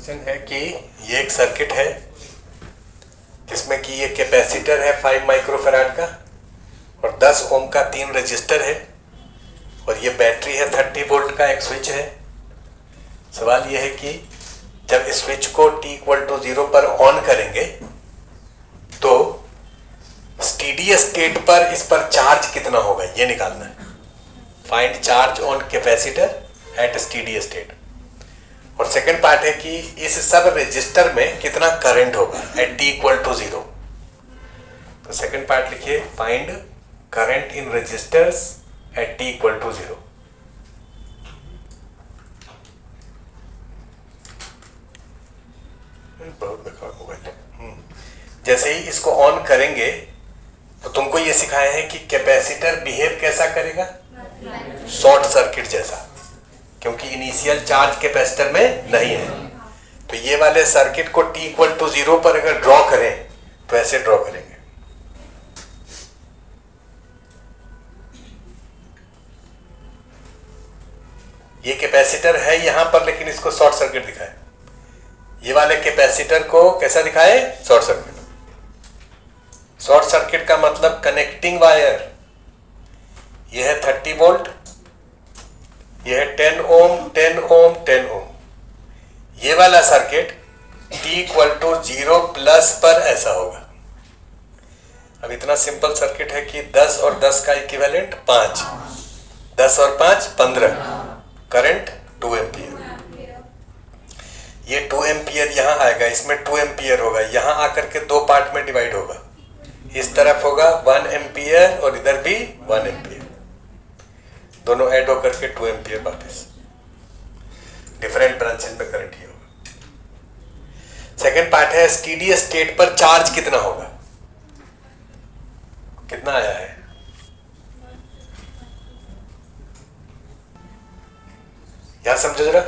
Question है कि ये एक सर्किट है जिसमें कि ये कैपेसिटर है 5 माइक्रोफैराड का और 10 ओम का 3 रजिस्टर है और ये बैटरी है 30 वोल्ट का एक स्विच है। सवाल ये है कि जब इस स्विच को t=0 पर ऑन करेंगे तो स्टेडी स्टेट पर इस पर चार्ज कितना होगा ये निकालना है। Find charge on capacitor eight steady state. और सेकंड पार्ट है कि इस सब रजिस्टर में कितना करंट होगा एट t=0। तो सेकंड पार्ट लिखिए, find current in resistors at t=0। बहुत बेकार मोबाइल। जैसे ही इसको ऑन करेंगे तो तुमको ये सिखाए हैं कि कैपेसिटर बिहेव कैसा करेगा, शॉर्ट सर्किट जैसा, क्योंकि इनिशियल चार्ज कैपेसिटर में नहीं है। तो ये वाले सर्किट को t=0 पर अगर ड्रॉ करें तो ऐसे ड्रॉ करेंगे। ये कैपेसिटर है यहां पर, लेकिन इसको शॉर्ट सर्किट दिखाए। ये वाले कैपेसिटर को कैसा दिखाए, शॉर्ट सर्किट। शॉर्ट सर्किट का मतलब कनेक्टिंग वायर, यह है 30 वोल्ट, यह है 10 ओम 10 ओम 10 ओम। ये वाला सर्किट t=0 प्लस पर ऐसा होगा। अब इतना सिंपल सर्किट है कि 10 और 10 का इक्विवेलेंट 5, 10 और 5 15, करंट 2 एम्पियर। ये 2 एम्पियर यहां आएगा, इसमें 2 एम्पियर होगा, यहां आकर के दो पार्ट में डिवाइड होगा। इस तरफ होगा 1 एम्पियर और इधर भी 1 एम्पियर, दोनों ऐड होकर के 2 एम्पियर वापस। डिफरेंट ब्रांचेस में करंट ही होगा। सेकेंड पार्ट है स्टेडी स्टेट पर चार्ज कितना होगा। कितना आया है, यहां समझो जरा।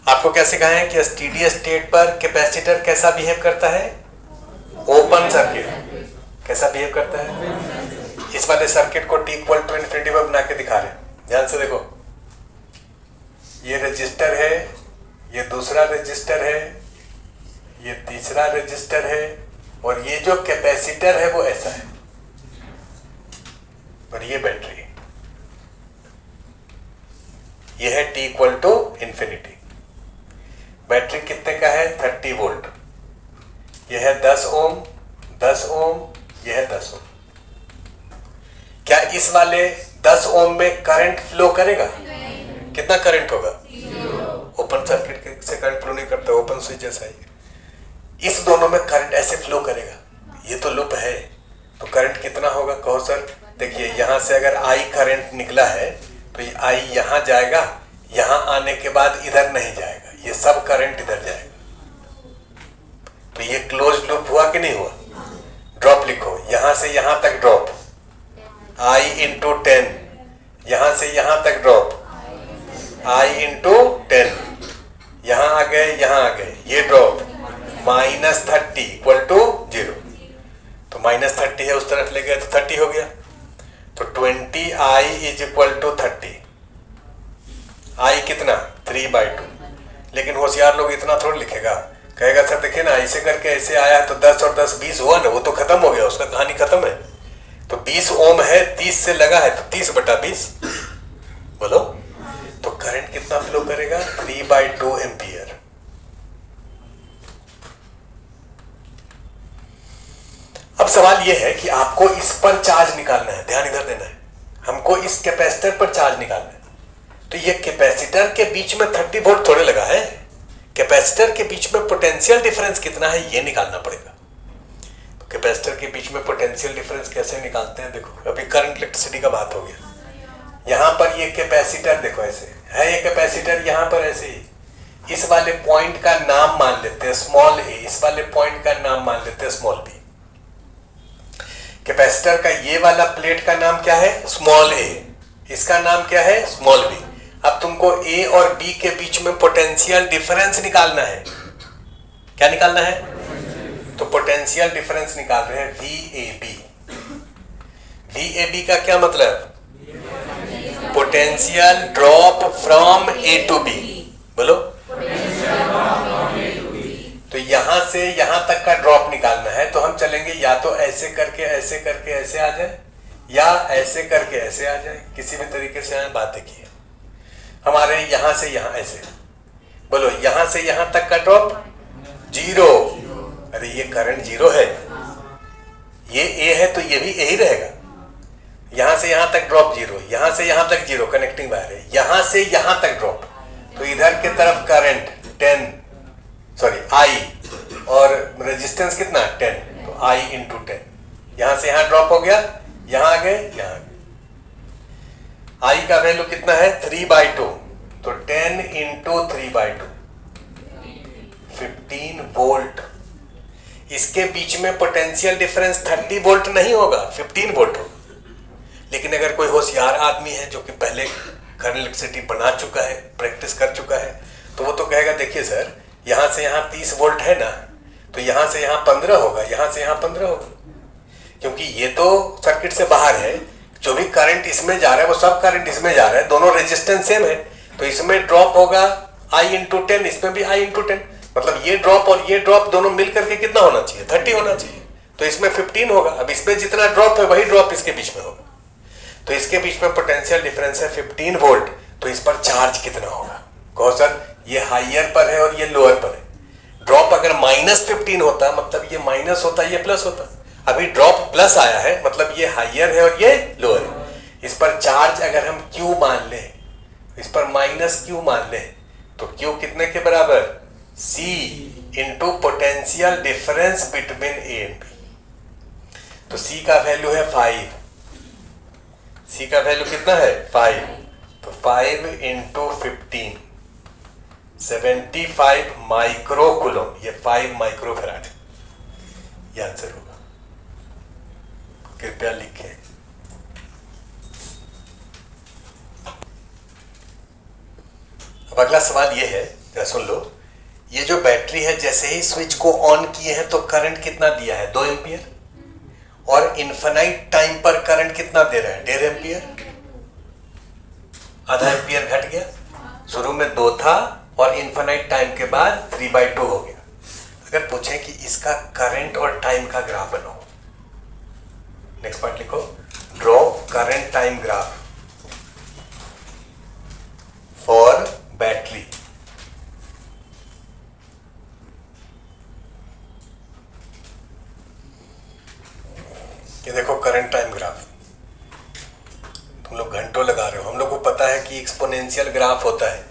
आपको क्या सिखाया है कि स्टेडी स्टेट पर कैपेसिटर कैसा बिहेव करता है, ओपन सर्किट कैसा बिहेव करता है। इस वाले सर्किट को t=∞ पर बना के दिखा रहे हैं, ध्यान से देखो। ये रजिस्टर है, ये दूसरा रजिस्टर है, ये तीसरा रजिस्टर है और ये जो कैपेसिटर है वो ऐसा है और ये बैटरी। ये है t=∞। बैटरी कितने का है, 30 वोल्ट। यह है 10 ओम 10 ओम, यह है 10 ओम। क्या इस वाले 10 ओम में करंट फ्लो करेगा, कितना करंट होगा, ओपन सर्किट से करंट फ्लो नहीं करता, ओपन स्विच जैसा ही। इस दोनों में करंट ऐसे फ्लो करेगा, ये तो लूप है, तो करंट कितना होगा कहो सर। देखिए यहां से अगर I करंट निकला है तो ये I यहां जाएगा, यहां आने के बाद इधर नहीं जाएगा, ये सब करंट इधर जाएगा। तो ये क्लोज लूप हुआ कि नहीं हुआ। ड्रॉप लिखो, यहां से यहां तक ड्रॉप I × 10, यहां से यहां तक ड्रॉप I × 10, यहां आ गए यहां आ गए, ये ड्रॉप -30 = 0। तो -30 है, उस तरफ ले गए तो 30 हो गया। तो 20I = 30। I कितना, 3/2। लेकिन होशियार लोग इतना थोड़ा लिखेगा, कहेगा सर देखिए ना ऐसे करके ऐसे आया तो 10 और 10 20 हुआ ना, वो तो खत्म हो गया, उसका कहानी खत्म है। तो 20 ओम है, 30 से लगा है तो 30/20 बोलो। तो करंट कितना फ्लो करेगा, 3/2 एम्पियर। अब सवाल यह है कि आपको इस पर चार्ज निकालना है, ध्यान इधर देना है। हमको इस कैपेसिटर पर चार्ज निकालना है। तो ये कैपेसिटर के बीच में 30 वोल्ट थोड़े लगा है, कैपेसिटर के बीच में पोटेंशियल डिफरेंस कितना है ये निकालना पड़ेगा। तो कैपेसिटर के बीच में पोटेंशियल डिफरेंस कैसे निकालते हैं, देखो अभी करंट इलेक्ट्रिसिटी का बात हो गया। यहां पर ये कैपेसिटर देखो ऐसे है, ये कैपेसिटर यहां पर ऐसे ही। इस वाले पॉइंट का नाम मान लेते हैं स्मॉल a, इस वाले पॉइंट का नाम मान लेते हैं स्मॉल b। कैपेसिटर का ये वाला प्लेट का नाम क्या है, स्मॉल a, इसका नाम क्या है, स्मॉल b। अब तुमको A और B के बीच में पोटेंशियल डिफरेंस निकालना है। क्या निकालना है, तो पोटेंशियल डिफरेंस निकाल रहे हैं VAB। VAB का क्या मतलब, potential drop from A to B। बोलो, यहां से यहां तक का ड्रॉप निकालना है तो हम चलेंगे या तो ऐसे करके ऐसे करके ऐसे आ जाए, या ऐसे करके ऐसे आ जाए, किसी भी तरीके से आए। बात देखिए, हमारे यहां से यहां ऐसे, बोलो यहां से यहां तक का ड्रॉप 0। अरे ये करंट 0 है, ये A है तो ये भी A ही रहेगा। यहां से यहां तक ड्रॉप 0, यहां से यहां तक 0, कनेक्टिंग वायर है। यहां से यहां तक ड्रॉप, तो इधर की तरफ करंट 10, सॉरी I, और रेजिस्टेंस कितना 10, तो I इंटू 10। यहां से यहां ड्रॉप हो गया, यहां आ गए, यहां आ गए। I का वैल्यू कितना है 3/2, तो 10 इंटू 3/2 15 वोल्ट। इसके बीच में पोटेंशियल डिफरेंस 30 वोल्ट नहीं होगा, 15 वोल्ट होगा। लेकिन अगर कोई होशियार आदमी है जो कि पहले घर इलेक्ट्रिसिटी बना चुका है, प्रैक्टिस कर चुका है, तो वो तो कहेगा देखिए सर, यहां से यहां 30 वोल्ट है ना, तो यहां से यहां 15 होगा, यहां से यहां 15 होगा, क्योंकि ये तो सर्किट से बाहर है। जो भी करंट इसमें जा रहा है वो सब करंट इसमें जा रहा है, दोनों रेजिस्टेंस सेम है, तो इसमें ड्रॉप होगा I इंटू 10, इसमें भी I इंटू 10। मतलब ये ड्रॉप और ये ड्रॉप दोनों मिल करके कितना होना चाहिए 30 होना चाहिए, तो इसमें 15 होगा। अब इसमें जितना ड्रॉप है वही ड्रॉप इसके बीच में होगा, तो इसके बीच में पोटेंशियल डिफरेंस है 15 वोल्ट। तो इस पर चार्ज कितना होगा? कहो सर ये हाइयर पर है और ये लोअर पर है। ड्रॉप अगर -15 होता मतलब ये माइनस होता, ये प्लस होता। अभी ड्रॉप प्लस आया है मतलब ये हाइयर है और ये लोअर है। इस पर चार्ज अगर हम Q मान लें, इस पर -Q मान लें, तो Q कितने के बराबर? C into potential difference between A and B। तो C का वैल्यू है 5। C का वैल्यू कितना है 5, तो 5 इंटू 15 75 माइक्रो कूलम, ये 5 माइक्रो फैराड, ये आंसर होगा। कृपया लिखें। अब अगला सवाल ये है, जरा सुन लो। ये जो बैटरी है जैसे ही स्विच को ऑन किए हैं तो करंट कितना दिया है 2 एम्पियर, और इनफाइनाइट टाइम पर करंट कितना दे रहा है 1.5 एम्पियर। आधा एम्पियर घट गया, शुरू में 2 था और इनफाइनाइट टाइम के बाद 3/2 हो गया। अगर पूछें कि इसका करंट और टाइम का ग्राफ बनाओ, नेक्स्ट पार्ट लिखो, draw current time graph for battery. ये देखो करंट टाइम ग्राफ, तुम लोग घंटों लगा रहे हो, हम लोग को पता है कि एक्सपोनेंशियल ग्राफ होता है।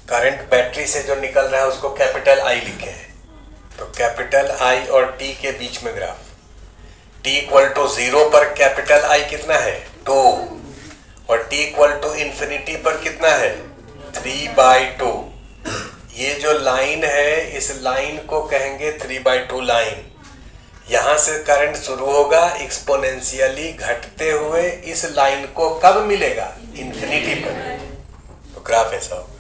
करंट बैटरी से जो निकल रहा है उसको कैपिटल I लिखे हैं, तो कैपिटल I और T के बीच में ग्राफ। T इक्वल टू 0 पर कैपिटल I कितना है 2, और T इक्वल टू इंफिनिटी पर कितना है 3/2। ये जो लाइन है इस लाइन को कहेंगे 3/2 लाइन। यहां से करंट शुरू होगा एक्सपोनेंशियली घटते हुए, इस लाइन को कब मिलेगा इंफिनिटी पर, तो ग्राफ ऐसा होगा।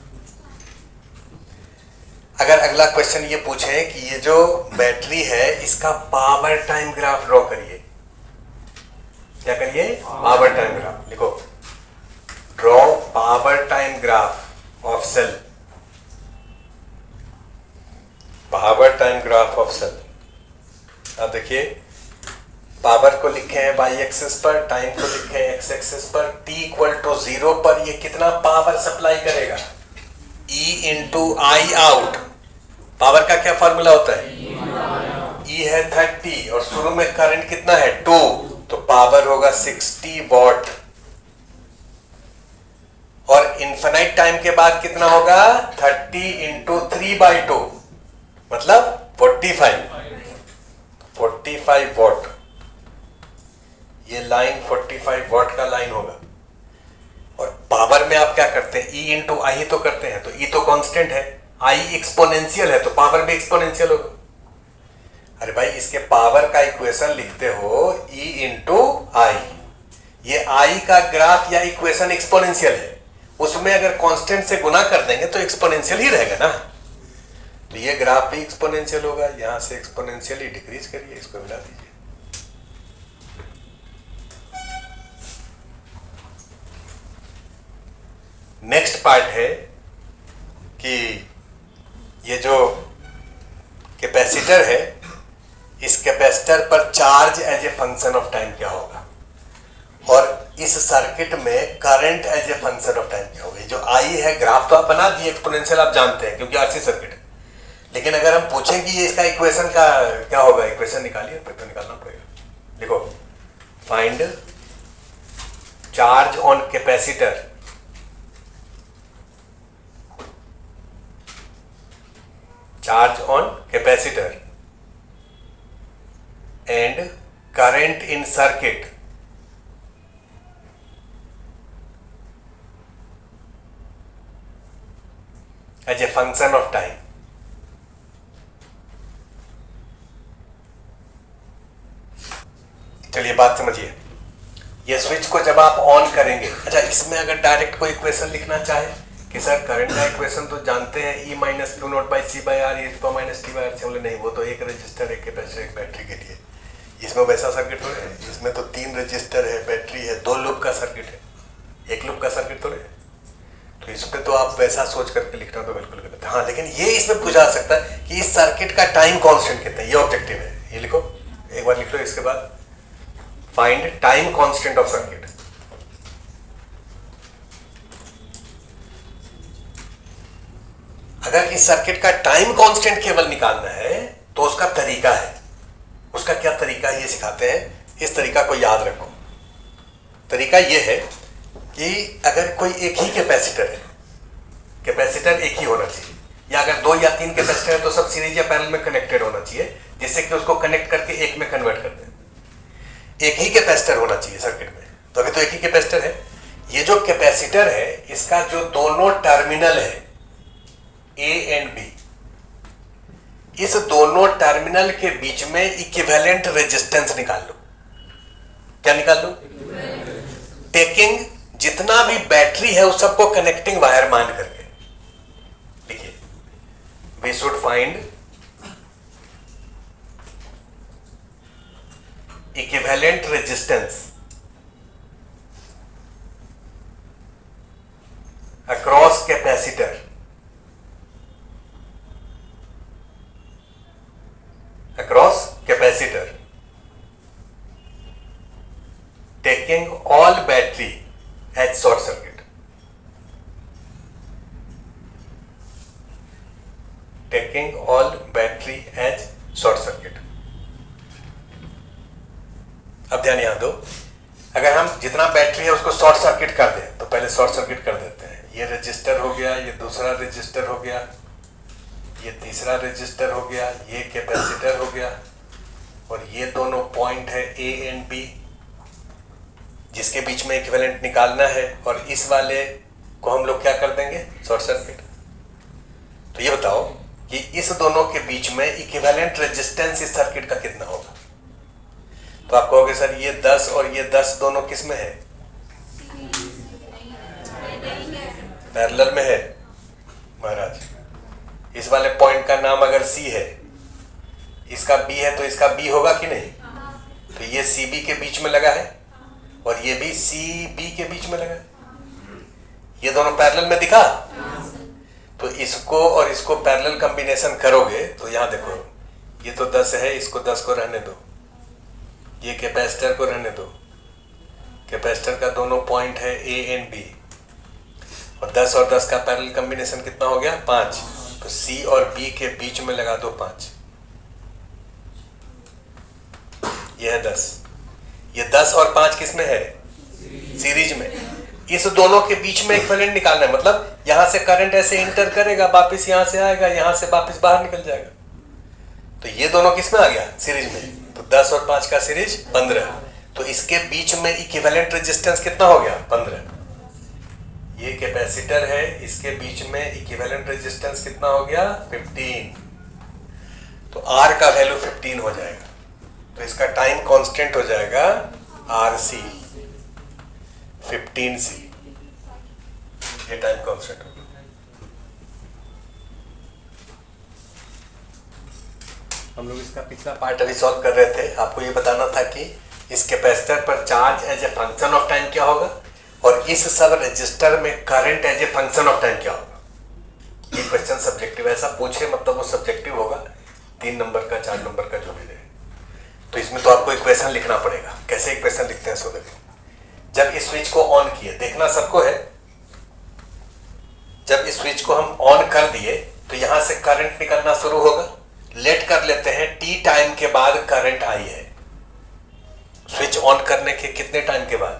अगर अगला क्वेश्चन ये पूछे कि ये जो बैटरी है इसका पावर टाइम ग्राफ ड्रॉ करिए, क्या करिए पावर टाइम ग्राफ लिखो, draw power time graph of cell, power time graph of cell. अब देखिए पावर को लिखे हैं y एक्सिस पर, टाइम को लिखे हैं x एक्सिस पर। t इक्वल टू 0 पर ये कितना पावर सप्लाई करेगा E इंटू आई आउट। पावर का क्या फॉर्मूला होता है E है 30 और शुरू में करंट कितना है 2, तो पावर होगा 60 वॉट। और इनफिनाइट टाइम के बाद कितना होगा 30 इंटू 3/2 मतलब 45 वॉट। ये लाइन 45 वॉट का लाइन होगा। और पावर में आप क्या करते हैं E इंटू आई तो करते हैं, तो E तो कांस्टेंट है, I एक्सपोनेंशियल है, तो पावर भी एक्सपोनेंशियल होगा। अरे भाई इसके पावर का इक्वेशन लिखते हो E इंटू आई, ये I का ग्राफ या इक्वेशन एक्सपोनेंशियल है, उसमें अगर कांस्टेंट से गुना कर देंगे तो एक्सपोनेंशियल ही रहेगा ना, तो ये ग्राफ भी एक्सपोनेंशियल होगा। यहां से एक्सपोनेंशियली डिक्रीज करिए, इसको मिला दीजिए। नेक्स्ट पार्ट है कि ये जो कैपेसिटर है, इस कैपेसिटर पर charge as a function of time क्या होगा, और इस सर्किट में current as a function of time क्या होगा। जो आई है ग्राफ तो आप बना दिए, एक्सपोनेंशियल आप जानते हैं क्योंकि आरसी सर्किट है, लेकिन अगर हम पूछें कि ये इसका इक्वेशन का क्या होगा, इक्वेशन निकालिए, फिर तो निकालना पड़ेगा। देखो, find charge on capacitor and current in circuit as a function of time। चलिए बात समझिए, ये स्विच को जब आप ऑन करेंगे, अच्छा इसमें अगर डायरेक्ट कोई इक्वेशन लिखना चाहे कि सर करंट का इक्वेशन तो जानते हैं E minus q naught by C by R, e minus T by R से, बोले नहीं वो तो एक रजिस्टर, एक कैपेसिटर, एक बैटरी के लिए, इसमें वैसा सर्किट थोड़े है, इसमें तो 3 रजिस्टर है, बैटरी है, 2 लूप का सर्किट है, 1 लूप का सर्किट थोड़े है। तो इसमें तो आप वैसा सोच करके लिखना तो बिल्कुल गलत है। हाँ, लेकिन ये इसमें पूछा जा सकता है कि इस सर्किट का टाइम कांस्टेंट कितना है, ये ऑब्जेक्टिव है, ये लिखो, एक बार लिख लो, इसके बाद find time constant of circuit. अगर इस सर्किट का टाइम कांस्टेंट केवल निकालना है तो उसका तरीका है, उसका क्या तरीका है ये सिखाते हैं, इस तरीका को याद रखो। तरीका ये है कि अगर कोई एक ही कैपेसिटर है, कैपेसिटर एक ही होना चाहिए, या अगर 2 या 3 कैपेसिटर है तो सब सीरीज या पैरेलल में कनेक्टेड होना चाहिए, जिससे कि उसको कनेक्ट करके एक में कन्वर्ट कर दें। एक ही कैपेसिटर होना चाहिए सर्किट में, तो अभी तो एक ही कैपेसिटर है। ये जो कैपेसिटर है इसका जो दोनों टर्मिनल है ए एंड बी, इस दोनों टर्मिनल के बीच में इक्विवेलेंट रेजिस्टेंस निकाल लो। क्या निकाल लो? टेकिंग जितना भी बैटरी है उस सबको कनेक्टिंग वायर मान करके लिखिए, we should find equivalent resistance across capacitor taking all battery as short circuit, taking all battery as short circuit। अब ध्यान यहां दो, अगर हम जितना बैटरी है उसको शॉर्ट सर्किट कर दें तो पहले शॉर्ट सर्किट कर देते हैं। ये रजिस्टर हो गया, ये दूसरा रजिस्टर हो गया, ये तीसरा रजिस्टर हो गया, ये कैपेसिटर हो गया, और ये दोनों पॉइंट है ए एंड बी जिसके बीच में इक्विवेलेंट निकालना है, और इस वाले को हम लोग क्या कर देंगे, शॉर्ट सर्किट। तो ये बताओ कि इस दोनों के बीच में इक्विवेलेंट रेजिस्टेंस इस सर्किट का कितना होगा। तो आप कहोगे सर ये 10 और ये 10 दोनों किस में है, पैरेलल में है महाराज। इस वाले पॉइंट का नाम अगर C है, इसका B है, तो इसका B होगा कि नहीं। तो ये CB के बीच में लगा है और ये भी CB के बीच में लगा है, ये दोनों पैरेलल में दिखा। तो इसको और इसको पैरेलल कॉम्बिनेशन करोगे तो यहां देखो, ये तो 10 है, इसको 10 को रहने दो, ये कैपेसिटर को रहने दो, कैपेसिटर का दोनों पॉइंट है A एंड B, और 10 और 10 का पैरेलल कॉम्बिनेशन कितना हो गया, 5। तो C और B के बीच में लगा दो 5, ये है 10। ये 10 और 5 किस में है, सीरीज में। इस दोनों के बीच में इक्विवेलेंट निकालना है, मतलब यहां से करंट ऐसे इंटर करेगा, वापस यहां से आएगा, यहां से वापस बाहर निकल जाएगा। तो ये दोनों किस में आ गया, सीरीज में। तो 10 और 5 का सीरीज 15। तो इसके बीच में इक्विवेलेंट रेजिस्टेंस कितना हो गया, 15। ये कैपेसिटर है, इसके बीच में इक्विवेलेंट रेजिस्टेंस कितना हो गया, 15। तो R का वैल्यू 15 हो जाएगा, तो इसका टाइम कांस्टेंट हो जाएगा RC 15C, ये टाइम कांस्टेंट होगा। हम लोग इसका पिछला पार्ट अभी सॉल्व कर रहे थे, आपको ये बताना था कि इस कैपेसिटर पर charge as a function of time क्या होगा, और इस सब रजिस्टर में current as a function of time क्या होगा। ये क्वेश्चन सब्जेक्टिव, ऐसा पूछे मतलब वो सब्जेक्टिव होगा, 3 नंबर का 4 नंबर का जो भी दे, तो इसमें तो आपको इक्वेशन लिखना पड़ेगा। कैसे इक्वेशन लिखते हैं सो देखो, जब इस स्विच को ऑन किए, देखना सबको है, जब इस स्विच को हम ऑन कर दिए तो यहां से करंट निकलना शुरू होगा। लेट कर लेते हैं टी टाइम के बाद करंट आई है, स्विच ऑन करने के कितने टाइम के बाद,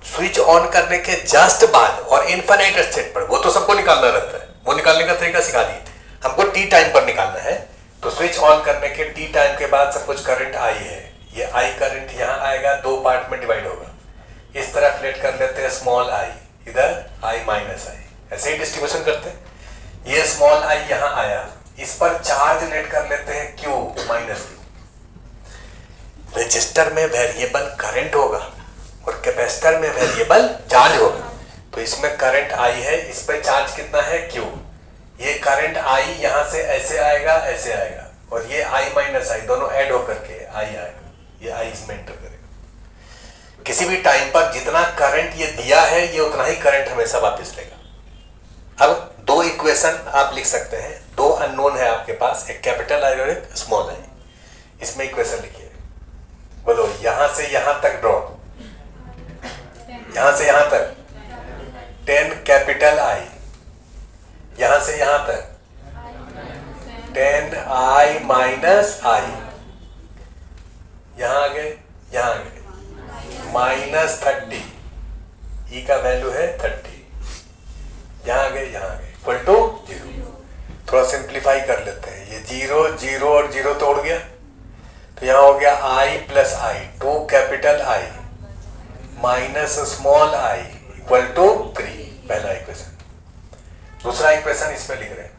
स्विच ऑन करने के जस्ट बाद और इनफाइनाइट स्टेट पर, वो तो सबको निकालना रहता है, वो निकालने का तरीका सिखा दिए, हमको टी टाइम पर निकालना है। तो स्विच ऑन करने के टी टाइम के बाद सब कुछ करंट आई है, ये आई करंट यहां आएगा, 2 पार्ट में डिवाइड होगा। इस तरफ लेट कर लेते हैं स्मॉल आई, इधर आई माइनस आई, ऐसे ही डिस्ट्रीब्यूशन करते हैं। ये स्मॉल आई यहां आया, इस पर चार्ज लेट कर लेते हैं क्यू माइनस क्यू। रजिस्टर में वेरिएबल करंट होगा और कैपेसिटर में वेरिएबल चार्ज होगा, तो इसमें करंट आई है, इस पर चार्ज कितना है क्यू। ये करंट आई यहां से ऐसे आएगा ऐसे आएगा, और ये आई माइनस आई दोनों ऐड होकर के आई आएगा, ये आई इसमें एंटर करेगा। किसी भी टाइम पर जितना करंट ये दिया है ये उतना ही करंट हमेशा वापस लेगा। अब 2 इक्वेशन आप लिख सकते हैं, 2 अननोन है आपके पास, एक कैपिटल आई और एक स्मॉल आई। इसमें इक्वेशन लिखिए, बोलो यहां से यहां तक ड्रॉ, यहां से यहां तक 10 कैपिटल आई, यहां से यहां तक 10 आई माइनस आई, यहां आगे माइनस 30, ई का वैल्यू है 30, यहां आगे इक्वल टू 0। थोड़ा सिंप्लीफाई कर लेते हैं, ये 0 0 और 0 तो उड़ गया, तो यहां हो गया I plus I, 2 capital I minus small I equal to 3, पहला इक्वेशन। दूसरा इक्वेशन इसमें लिख रहे हैं,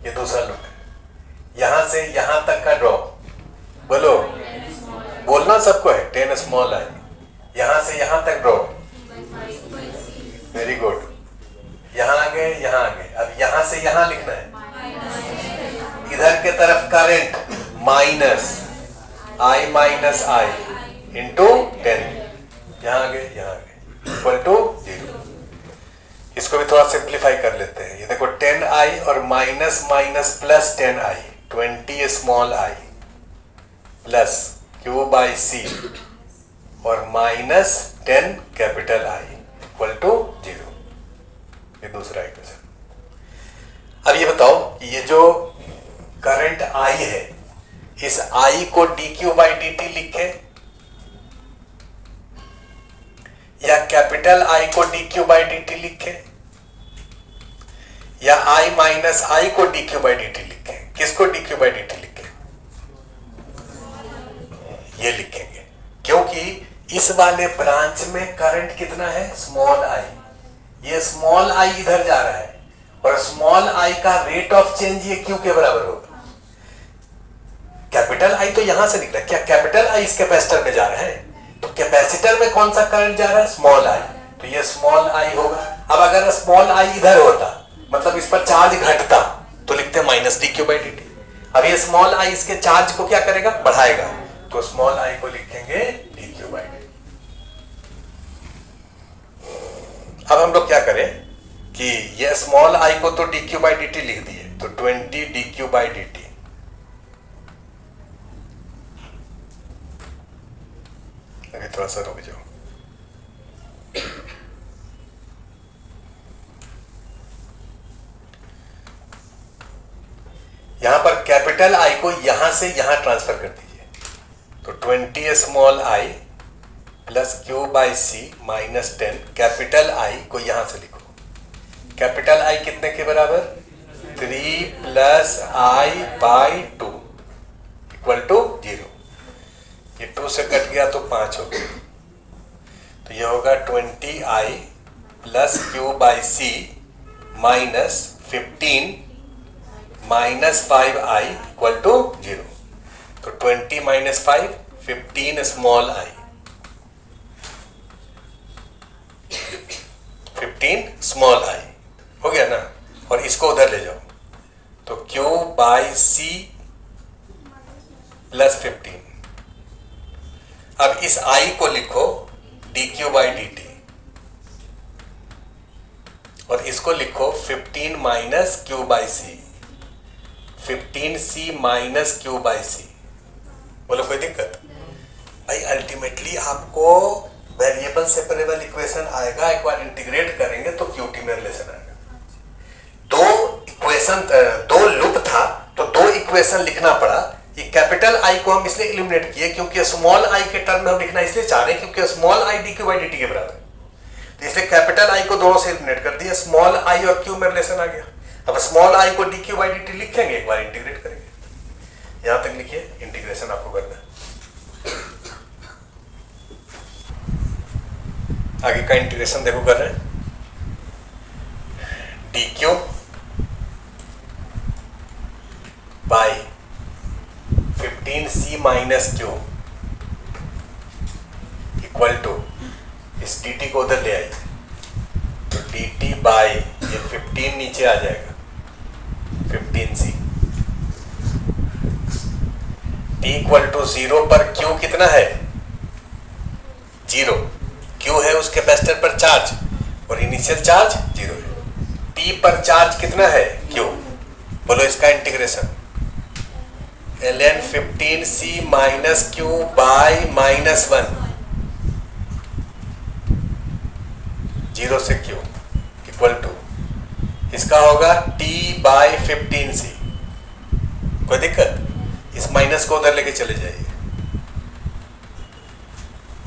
ये दूसरा लुक है, यहां से यहां तक का ड्रॉप, बोलो बोलना सबको है, 10 स्मॉल आई, यहां से यहां तक ड्रॉप, वेरी गुड, यहां आ गए। अब यहां से यहां लिखना है, इधर के तरफ करंट माइनस आई माइनस आई इंटू 10, यहां आ गए इक्वल टू 0। इसको भी थोड़ा सिंप्लीफाई कर लेते हैं, ये देखो 10 आई और minus minus plus 10 I, 20 small I plus Q by C और minus 10 capital I equal to 0। ये दूसरा इक्वेशन। अब ये बताओ कि ये जो करंट आई है, इस आई को dq बाई dt लिखे या कैपिटल आई को dq बाई dt लिखे या आई माइनस आई को dq बाई dt लिखे, किसको dq बाई dt लिखे, ये लिखेंगे, क्योंकि इस वाले ब्रांच में करंट कितना है, स्मॉल आई, ये स्मॉल आई इधर जा रहा है और स्मॉल आई का रेट ऑफ चेंज ये क्यू के बराबर होगा। कैपिटल आई तो यहां से निकला, क्या कैपिटल आई इस कैपेसिटर में जा रहा है, तो कैपेसिटर में कौन सा करंट जा रहा है, स्मॉल आई, तो ये स्मॉल आई होगा। अब अगर स्मॉल आई इधर होता, मतलब इस पर चार्ज घटता, तो लिखते माइनस dq बाई dt। अब ये स्मॉल आई इसके चार्ज को क्या करेगा, बढ़ाएगा, तो स्मॉल आई को लिखेंगे dq बाई dt। अब हम लोग क्या करें कि ये स्मॉल आई को तो dq बाई dt लिख दिए, तो 20 dq बाई dt, अभी थोड़ा सा रुक जाओ, यहां पर कैपिटल आई को यहां से यहां ट्रांसफर कर दीजिए, तो 20 small I plus Q by C minus 10 capital I को यहां से लिखो, कैपिटल आई कितने के बराबर, 3 plus I by 2 equal to 0। ये 2 से कट गया तो 5 हो गया, तो ये होगा 20 I plus Q by C minus 15 minus 5 I equal to 0। तो 20 minus 5 15 small I, 15 small I हो गया ना, और इसको उधर ले जाओ, तो Q बाई सी प्लस 15। अब इस I को लिखो dq बाई dt और इसको लिखो 15 minus Q by C, 15c minus Q by C. बोलो कोई दिक्कत? भाई अल्टीमेटली आपको वेरिएबल सेपरेबल इक्वेशन आएगा, एक बार इंटीग्रेट करेंगे तो क्यूटी में रिलेशन आएगा। दो लूप था तो दो इक्वेशन लिखना पड़ा। ये कैपिटल आई को हम इसलिए इलिमिनेट किए क्योंकि स्मॉल आई के टर्म में हम लिखना इसलिए चाह रहे हैं क्योंकि small I D q by D T के बराबर है, तो इसलिए कैपिटल आई को दोनों से इलिमिनेट कर दिया, स्मॉल आई और क्यू में रिलेशन आ गया। अब स्मॉल आई को D q by D T लिखेंगे, एक बार इंटीग्रेट करेंगे। यहां तक लिखिए, इंटीग्रेशन आपको करना है। आगे का इंटीग्रेशन देखो कर रहे हैं। D q by 15c minus q equal to, इस dt को उधर ले आइए तो dt बाई ये 15 नीचे आ जाएगा 15c। t इक्वल टू 0 पर q कितना है? 0। q है उस कैपेसिटर पर चार्ज और इनिशियल चार्ज 0 है। t पर चार्ज कितना है? q। बोलो इसका integration. ln 15c minus Q by -1, 0 से q इक्वल टू, इसका होगा t बाई 15c। कोई दिक्कत? इस माइनस को उधर लेके चले जाइए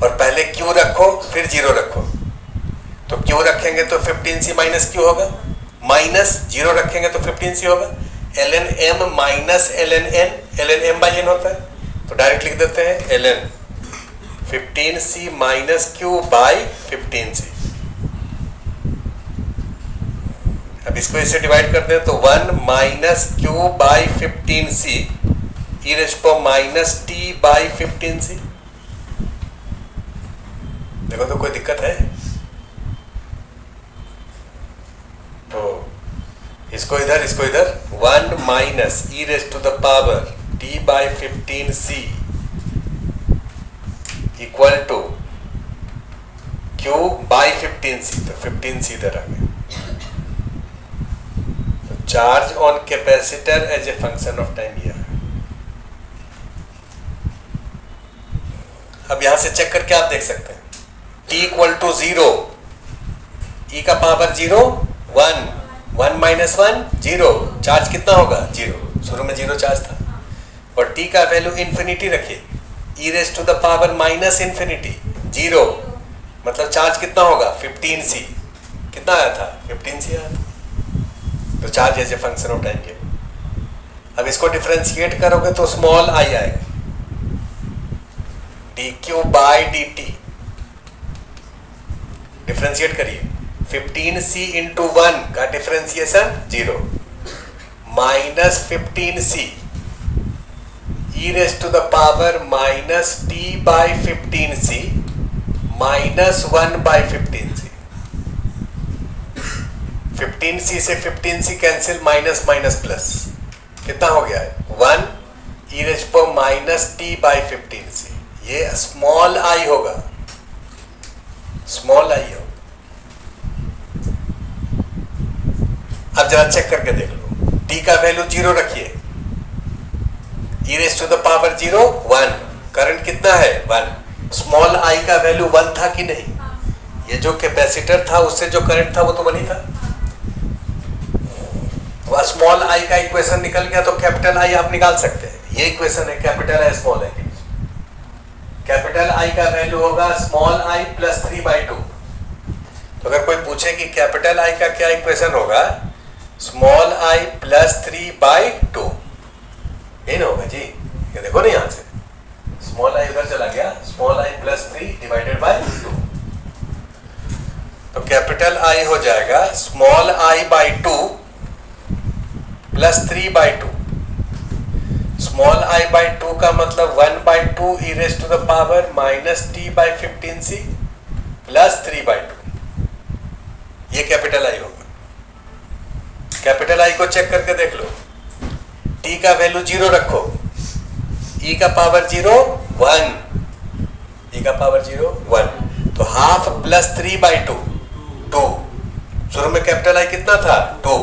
और पहले q रखो फिर 0 रखो, तो q रखेंगे तो 15c माइनस q होगा, माइनस 0 रखेंगे तो 15c होगा। ln m minus ln n, ln m by n होता है, तो डायरेक्ट लिख देते हैं ln 15c minus q by 15c। अब इसको इससे डिवाइड कर दें तो 1 minus q by 15c e raise to minus t by 15c। देखो तो कोई दिक्कत है? तो इसको इधर 1 minus e raise to the power t by 15c equal to q by 15c, तो 15c इधर आ गया। तो charge on capacitor as a function of time ये। अब यहां से चेक करके आप देख सकते हैं t इक्वल टू 0, e का पावर 0 1 माइनस 1 0, चार्ज कितना होगा? 0। शुरू में 0 चार्ज था और t का वैल्यू इंफिनिटी रखिए, e raise to the power minus infinity 0, मतलब चार्ज कितना होगा? 15c। कितना आया था? 15c आया था। तो charge as a function of time के। अब इसको डिफरेंशिएट करोगे तो स्मॉल आई आएगा, dq बाई dt। डिफरेंशिएट करिए, 15c इंटू 1 का differentiation 0 minus 15c e raise to the power minus t by 15c minus 1 by 15c। 15c से 15c cancel, minus minus plus, कितना हो गया है? 1 e raise to minus t by 15c। ये small I होगा, small I होगा। अब जरा चेक करके देख लो, t का वैल्यू 0 रखिए, e raise to the power 0 1, current कितना है? 1। स्मॉल आई का वैल्यू 1 था कि नहीं? ये जो कैपेसिटर था उससे जो करंट था वो तो 1 ही था। वह स्मॉल आई का इक्वेशन निकल गया तो कैपिटल आई आप निकाल सकते हैं। ये इक्वेशन है capital I small I. Capital I का वैल्यू होगा स्मॉल आई प्लस 3/2। तो अगर कोई पूछे कि कैपिटल आई का क्या इक्वेशन होगा, स्मॉल आई प्लस 3/2, यही ना होगा जी। ये देखो ना, यहां से स्मॉल आई उधर चला गया, small I plus 3 divided by 2। तो कैपिटल आई हो जाएगा small I by 2 plus 3/2। Small I by 2 का मतलब 1/2 e raise to the power minus t by 15c plus 3/2। ये कैपिटल आई होगा। कैपिटल आई को चेक करके देख लो, t का वैल्यू 0 रखो, e का पावर 0 1, e का पावर 0 1, तो हाफ प्लस 3/2 2। शुरू में कैपिटल आई कितना था? 2,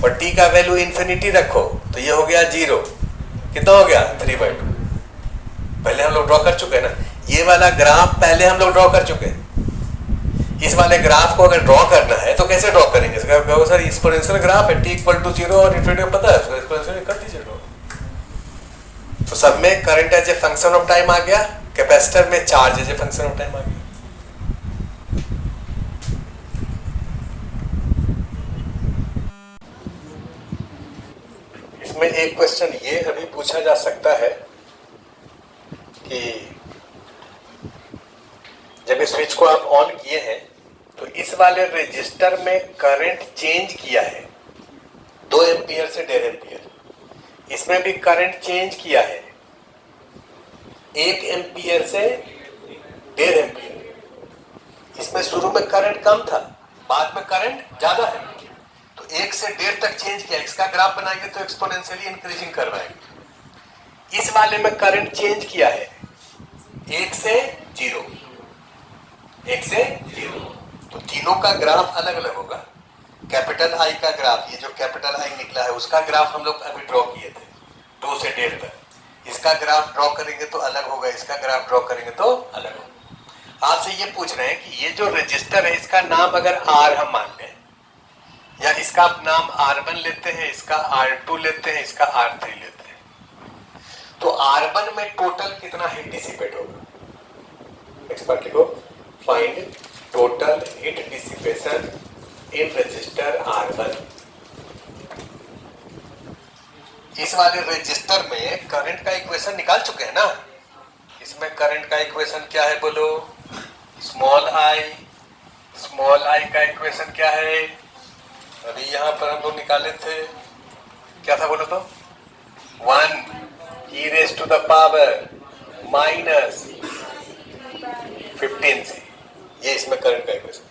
और t का वैल्यू इन्फिनिटी रखो तो ये हो गया 0। कितना हो गया 3/2। पहले हम लोग ड्रॉ कर चुके हैं ना, ये वाला ग्राफ पहले हम लोग ड्रॉ कर चुके हैं। इस वाले ग्राफ को अगर ड्रॉ करना है तो कैसे ड्रॉ करेंगे? सर एक्सपोनेंशियल ग्राफ है, t = 0 और इन्फिनिटी पता है, तो एक्सपोनेंशियल कर दीजिए ड्रॉ। तो सब में current as a function of time आ गया, कैपेसिटर में charge as a function of time आ गया। इसमें एक क्वेश्चन ये अभी पूछा जा सकता है कि जब इस स्विच को आप ऑन किए हैं तो इस वाले रजिस्टर में करंट चेंज किया है 2 एम्पियर से 1.5 एम्पियर। इसमें भी करंट चेंज किया है 1 एम्पियर से 1.5 एम्पियर। इसमें शुरू में करंट कम था, बाद में करंट ज्यादा है, तो 1 से 1.5 तक चेंज किया। इसका ग्राफ बनाएंगे तो एक्सपोनेंशियली इंक्रीजिंग करवाएंगे। इस वाले में करंट चेंज किया है 1 से 0, 1 से 0, तो तीनों का ग्राफ अलग अलग होगा। कैपिटल आई का ग्राफ, ये जो कैपिटल आई निकला है उसका ग्राफ हम लोग अभी ड्रॉ किए थे 2 से 1.5 तक। इसका ग्राफ ड्रॉ करेंगे तो अलग होगा, इसका ग्राफ ड्रॉ करेंगे तो अलग होगा। आपसे ये पूछ रहे हैं कि ये जो रजिस्टर है इसका नाम अगर R हम मान लें, या इसका नाम R1 लेते हैं, इसका R2 लेते हैं, इसका R3 लेते हैं, तो R1 में टोटल कितना हीट डिसिपेट होगा? नेक्स्ट पार्ट लिखो, find total heat dissipation in register R1। इस वाले रजिस्टर में करंट का इक्वेशन निकाल चुके हैं ना। इसमें करंट का इक्वेशन क्या है बोलो? स्मॉल आई का इक्वेशन क्या है? अभी यहां पर हम लोग निकाले थे, क्या था बोलो तो? 1 e⁻⁻15c, ये इसमें करंट का इक्वेशन।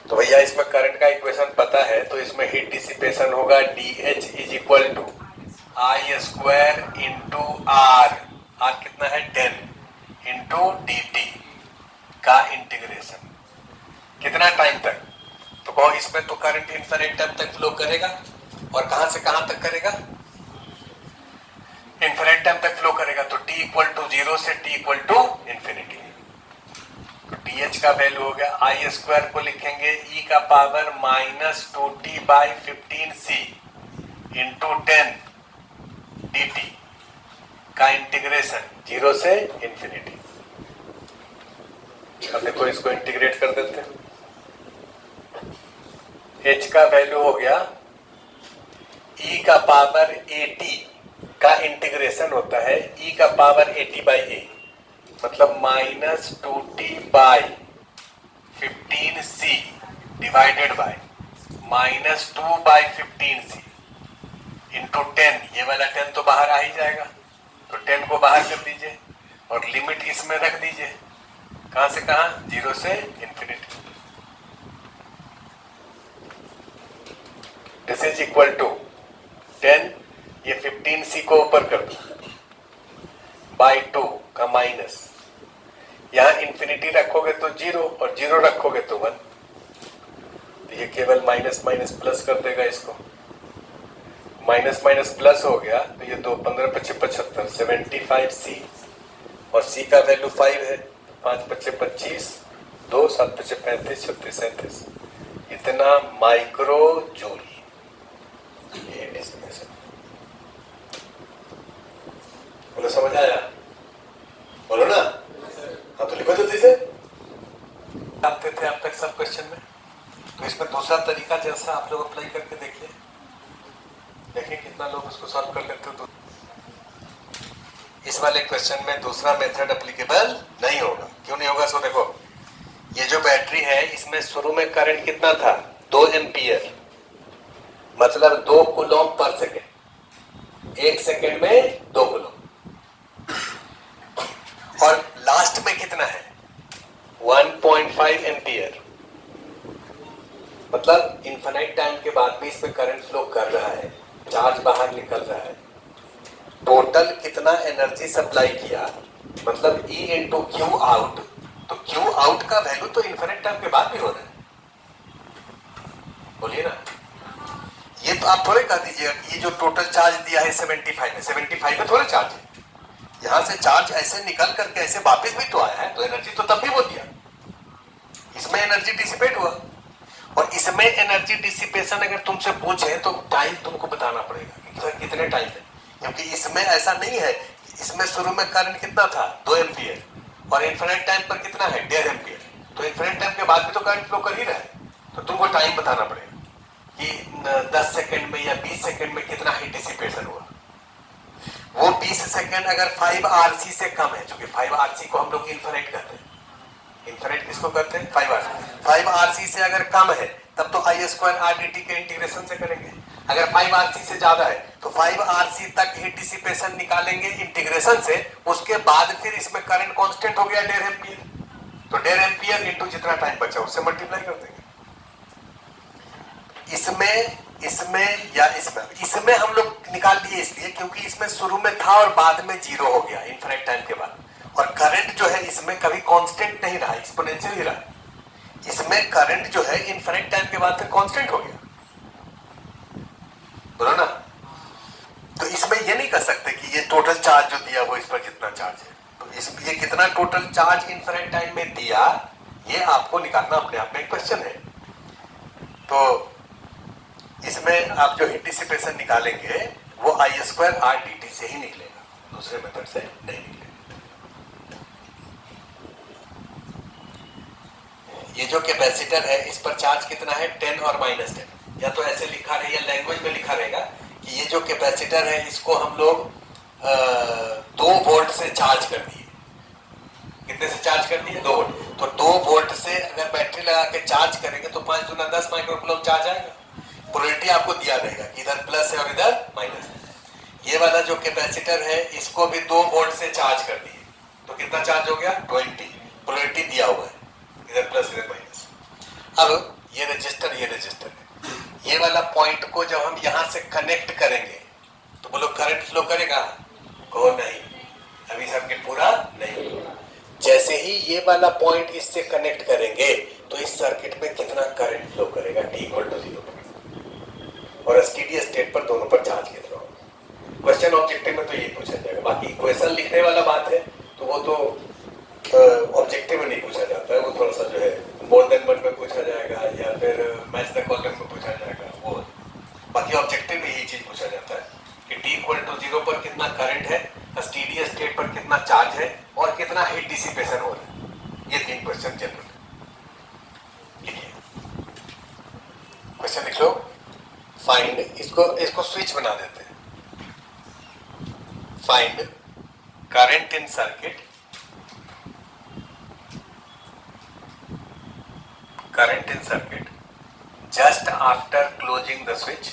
तो भैया इसमें करंट का इक्वेशन पता है, तो इसमें हीट डिसिपेशन होगा DH = I² इंटू R कितना है 10 इंटू dt का इंटीग्रेशन कितना टाइम तक? तो कहो इसमें तो करंट इनफिनिट टाइम तक फ्लो करेगा, और कहां से कहां तक करेगा? इनफिनिट टाइम तक फ्लो करेगा। तो t = 0 से t = इन्फिनिटी। तो DH का वैल्यू हो गया, I² को लिखेंगे e⁻⁻2t/15c इंटू 10 dt का इंटीग्रेशन 0 से इन्फिनिटी। अब देखो इसको इंटीग्रेट कर देते हैं। H का वैल्यू हो गया e⁻80 का इंटीग्रेशन होता है e⁻80/a, मतलब -2t/15c divided by -2/15c into 10। ये वाला 10 तो बाहर आ ही जाएगा, तो 10 को बाहर कर दीजिए और लिमिट इसमें रख दीजिए। कहां से कहां? 0 से infinity. This is equal to 10, ये 15c को ऊपर कर दो बाय 2 का माइनस, यहां इन्फिनिटी रखोगे तो 0 और 0 रखोगे तो 1, तो ये केवल माइनस माइनस प्लस कर देगा। इसको माइनस माइनस प्लस हो गया, तो ये 2 15 × 75 75c, और c का वैल्यू 5 है, 5 × 25 2 7 × 35 36 37 इतना माइक्रो जूल। ये डेफिनेशन बोलो, समझ आया? बोलो ना, हाँ तो लिखो जल्दी से। आते थे अब तक सब क्वेश्चन में, तो इसमें दूसरा तरीका जैसा आप लोग अप्लाई करके देखिए, देखिए कितना लोग उसको सॉल्व कर लेते हो। तो इस वाले क्वेश्चन में दूसरा मेथड एप्लीकेबल नहीं होगा। क्यों नहीं होगा? सो देखो, ये जो बैटरी है इसमें शुरू में करंट कितना था? 2 एम्पियर, मतलब 2 कूलम पर सेकेंड, 1 सेकेंड में 2 कूलम। और लास्ट में कितना है? 1.5 एम्पियर, मतलब इनफाइनाइट टाइम के बाद भी इसमें करंट फ्लो कर रहा है, चार्ज बाहर निकल रहा है। टोटल कितना एनर्जी सप्लाई किया, मतलब E इंटू क्यू आउट। तो क्यू आउट का वैल्यू तो इनफिनिट टाइम के बाद भी हो रहा है, बोलिए ना। ये तो आप थोड़े कह दीजिएगा कि ये जो टोटल चार्ज दिया है 75 है, 75 में थोड़े चार्ज है, यहां से चार्ज ऐसे निकल करके ऐसे वापस भी तो आया है, तो एनर्जी तो तब भी वो दिया, इसमें एनर्जी डिसिपेट हुआ। और इसमें एनर्जी डिसिपेशन अगर तुमसे पूछे तो टाइम तुमको बताना पड़ेगा कितने टाइम है, क्योंकि इसमें ऐसा नहीं है, इसमें शुरू में करंट कितना था 2 एम्पियर और इन्फिनिट टाइम पर कितना है 1.5 एम्पियर, तो इन्फिनिट टाइम के बाद भी तो करंट फ्लो कर ही रहा है, तो तुमको टाइम बताना पड़ेगा कि 10 सेकंड में या 20 सेकंड में कितना हीट डिसिपेशन हुआ। वो 20 सेकंड अगर 5 आरसी से कम है, क्योंकि 5 आरसी को हम लोग इन्फिनिट कहते हैं, इन्फिनिट किसको कहते हैं 5 आरसी से अगर कम है तब तो आई स्क्वायर आर डी टी के इंटीग्रेशन से करेंगे, अगर 5 आरसी से ज्यादा है तो 5 आरसी तक हीट डिसिपेशन निकालेंगे इंटीग्रेशन से, उसके बाद फिर इसमें करंट कांस्टेंट हो गया 1.5 एम्पियर, तो 1.5 एम्पियर इंटू जितना टाइम बचा उससे मल्टीप्लाई कर देंगे। इसमें हम लोग निकाल दिए इसलिए क्योंकि इसमें शुरू में था और बाद में जीरो हो गया इन्फिनिट टाइम के बाद, और करंट जो है इसमें कभी कांस्टेंट नहीं रहा, एक्सपोनेंशियल ही रहा, इसमें करंट जो है इन्फिनिट टाइम के बाद फिर कांस्टेंट हो गया, बोलो ना। तो इसमें ये नहीं कर सकते कि ये टोटल चार्ज जो दिया वो इस पर कितना चार्ज है, तो ये कितना टोटल चार्ज इन्फिनिट टाइम में दिया ये आपको निकालना अपने आप में एक क्वेश्चन है। तो इसमें आप जो हीट डिसिपेशन निकालेंगे वो आई स्क्वायर आर डी टी से ही निकलेगा, दूसरे मेथड से नहीं निकलेगा। ये जो कैपेसिटर है इस पर चार्ज कितना है 10 और -10, या तो ऐसे लिखा रहेगा लैंग्वेज में लिखा रहेगा कि ये जो कैपेसिटर है इसको हम लोग 2 वोल्ट से चार्ज कर दिए, कितने से चार्ज कर दिए 2 वोल्ट, तो 2 वोल्ट से अगर बैटरी लगा के चार्ज करेंगे तो 5 × 10 माइक्रोकूलम चार्ज आएगा। पोलैरिटी आपको दिया रहेगा कि इधर प्लस है और इधर माइनस है। ये वाला जो कैपेसिटर है इसको भी 2 वोल्ट से चार्ज कर दिए तो कितना चार्ज हो गया 20, पोलैरिटी दिया हुआ है इधर प्लस इधर माइनस। अब ये रजिस्टर है, ये वाला पॉइंट को जब हम यहां से कनेक्ट करेंगे तो बोलो करंट फ्लो करेगा को नहीं, अभी सर्किट पूरा नहीं होगा। जैसे ही ये वाला पॉइंट इससे कनेक्ट करेंगे तो इस सर्किट में कितना करंट फ्लो करेगा t = 0 पर, और स्टेडी स्टेट पर दोनों पर चार्ज कितना होगा। क्वेश्चन ऑब्जेक्टिव में तो ये पूछा जाएगा, बाकी इक्वेशन लिखने वाला बात है तो वो तो ऑब्जेक्टिव में नहीं पूछा जाता है, वो थोड़ा सा जो है मोर देन वन में पूछा जाएगा या फिर मैच द कॉलम में पूछा जाएगा, वो बाकी ऑब्जेक्टिव में यही चीज पूछा जाता है कि t = 0 पर कितना करंट है, स्टेडी स्टेट पर कितना चार्ज है और कितना हीट डिसिपेशन हो रहा है। ये 3 क्वेश्चन जनरल लिखिए। क्वेश्चन लिख लो, फाइंड, इसको स्विच बना देते हैं, find current in circuit, current in circuit just after closing the switch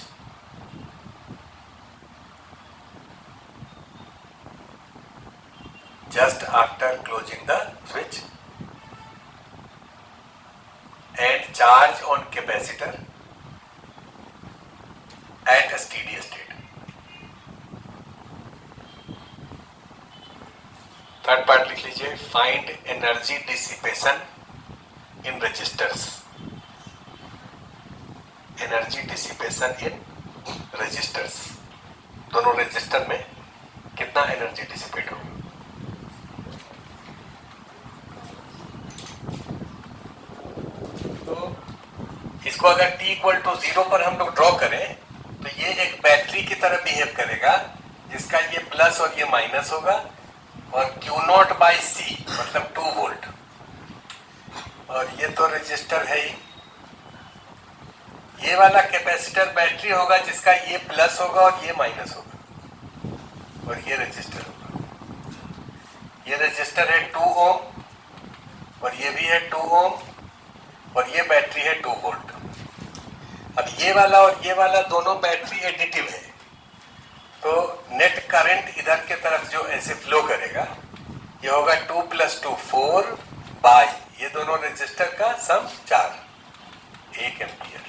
and charge on capacitor at a steady state। Third part लिख लीजिए, find energy dissipation in resistors, energy dissipation in resistors, दोनों resistor में कितना energy dissipate होगा। तो इसको अगर t = 0 पर हम लोग ड्रॉ करें तो ये एक बैटरी की तरह बिहेव करेगा जिसका ये प्लस और ये माइनस होगा, और Q0/C मतलब 2 वोल्ट, और ये तो रजिस्टर है ही, ये वाला कैपेसिटर बैटरी होगा जिसका ये प्लस होगा और ये माइनस होगा, और ये रजिस्टर होगा। ये रजिस्टर है 2 ओम और ये भी है 2 ओम, और ये बैटरी है 2 वोल्ट। अब ये वाला और ये वाला दोनों बैटरी एडिटिव है, तो नेट करंट इधर के तरफ जो ऐसे फ्लो करेगा ये होगा 2 + 2 4 बाय ये दोनों रजिस्टर का सम 4, 1 एम्पियर।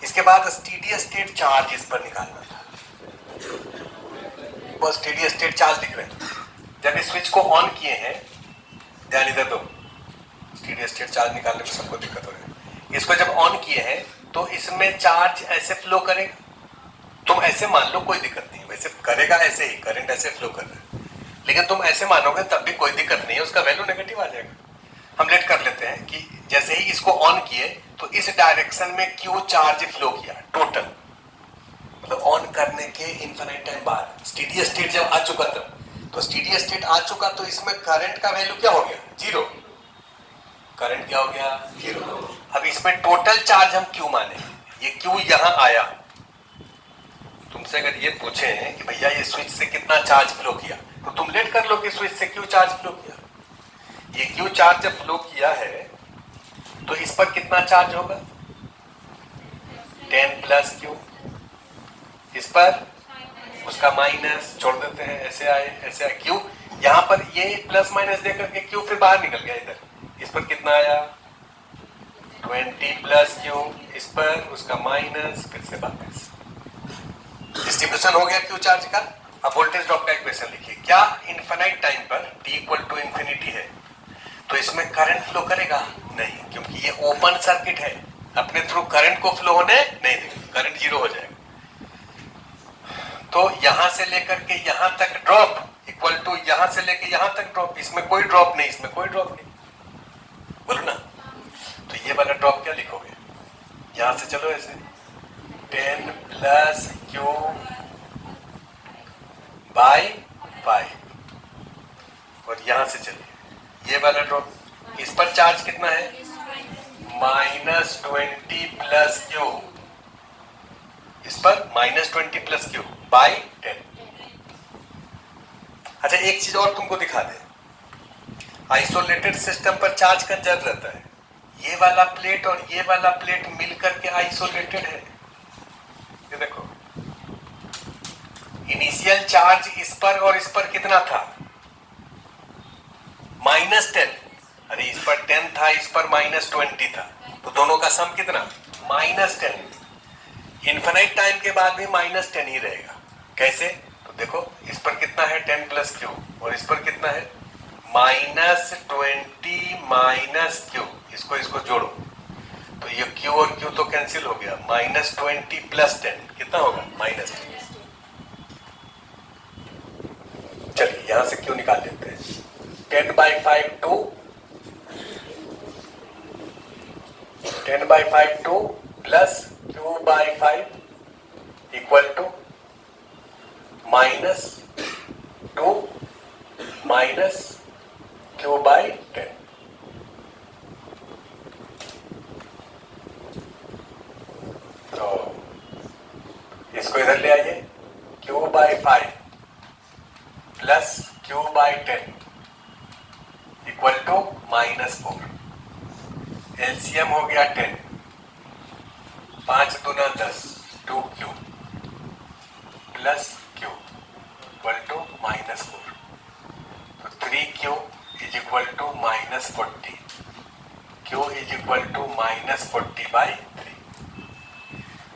इसके बाद स्टेडी स्टेट चार्ज इस पर निकालना था, वो स्टेडी स्टेट चार्ज लिख रहे हैं। जब इस स्विच को ऑन किए हैं, ध्यान इधर दो, स्टेडी स्टेट चार्ज निकालने में सबको दिक्कत हो रही है। इसको जब ऑन किए हैं तो इसमें चार्ज ऐसे फ्लो करेगा, तुम ऐसे मान लो कोई दिक्कत नहीं, वैसे करेगा ऐसे ही, करंट ऐसे फ्लो कर रहा है, लेकिन तुम ऐसे मानोगे तब भी कोई दिक्कत नहीं है, उसका वैल्यू नेगेटिव आ जाएगा। हम लेट कर लेते हैं कि जैसे ही इसको ऑन किए तो इस डायरेक्शन में क्यू चार्ज फ्लो किया टोटल, मतलब ऑन करने के इनफिनिट टाइम बाद स्टेडी स्टेट जब आ चुका तब, तो स्टेडी स्टेट आ चुका तो इसमें करंट का वैल्यू क्या हो गया, जीरो। करंट क्या हो गया, जीरो। अब इसमें टोटल चार्ज हम क्यू माने, ये क्यू यहां आया, तुमसे अगर ये पूछे कि भैया ये स्विच से कितना चार्ज फ्लो किया, तो तुम लेट कर लो कि स्विच से क्यू चार्ज फ्लो किया। ये क्यू चार्ज जब फ्लो किया है तो इस पर कितना चार्ज होगा, 10 प्लस क्यू, इस पर उसका माइनस छोड़ देते हैं, ऐसे आए ऐसे आए, क्यू यहां पर ये प्लस माइनस देकर के क्यू फिर बाहर निकल गया इधर, इस पर कितना आया 20 प्लस क्यू, इस पर उसका माइनस, फिर से वापस डिस्ट्रीब्यूशन हो गया क्यू चार्ज का। अब वोल्टेज ड्रॉप का इक्वेशन लिखिए, क्या इनफिनिट टाइम पर t इक्वल टू इंफिनिटी है तो इसमें करंट फ्लो करेगा नहीं, क्योंकि ये ओपन सर्किट है, अपने थ्रू करंट को फ्लो होने नहीं देगा, करंट जीरो हो जाएगा। तो यहां से लेकर के यहां तक ड्रॉप इक्वल टू यहां से लेकर यहां तक ड्रॉप, इसमें कोई ड्रॉप नहीं, इसमें कोई ड्रॉप नहीं, बोलो ना। तो ये वाला ड्रॉप क्या लिखोगे, यहां से चलो ऐसे 10 प्लस क्यू बाई 5, और यहां से चलिए ये वाला ड्रॉप, इस पर चार्ज कितना है -20 प्लस क्यू, इस पर -20 प्लस क्यू बाई 10। अच्छा एक चीज और तुमको दिखा दे, आइसोलेटेड सिस्टम पर चार्ज कंजर्व रहता है, ये वाला प्लेट और ये वाला प्लेट मिलकर के आइसोलेटेड है। ये देखो इनिशियल चार्ज इस पर और इस पर कितना था -10, अरे इस पर 10 था, इस पर -20 था, तो दोनों का सम कितना -10। इनफिनिट टाइम के बाद भी -10 ही रहेगा। कैसे, तो देखो इस पर कितना है 10 प्लस क्यू, और इस पर कितना है -20 माइनस क्यू, इसको जोड़ो तो ये क्यू और क्यू तो कैंसिल हो गया, -20 प्लस 10 कितना होगा -10। चलिए यहां से क्यू निकाल लेते हैं, 10/5 two 10/5 two plus q/5 equal to -2 माइनस q/10। तो इसको इधर ले आइए, q/5 plus q/10 equal to -4, LCM हो गया 10, 5 दूना 10, 2q plus q equal to -4, तो 3q is equal to -40, q is equal to -40/3।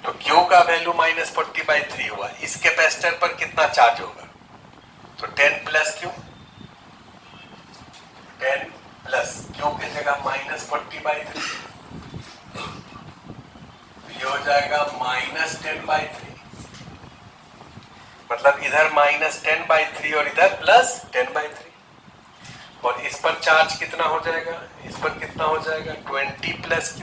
तो q का वैल्यू -40/3 हुआ, इस कैपेसिटर पर कितना चार्ज होगा, तो 10 प्लस q, 10 प्लस q की जगह -40/3, ये हो जाएगा -10/3, मतलब इधर -10/3 और इधर +10/3, और इस पर चार्ज कितना हो जाएगा, इस पर कितना हो जाएगा 20 प्लस q,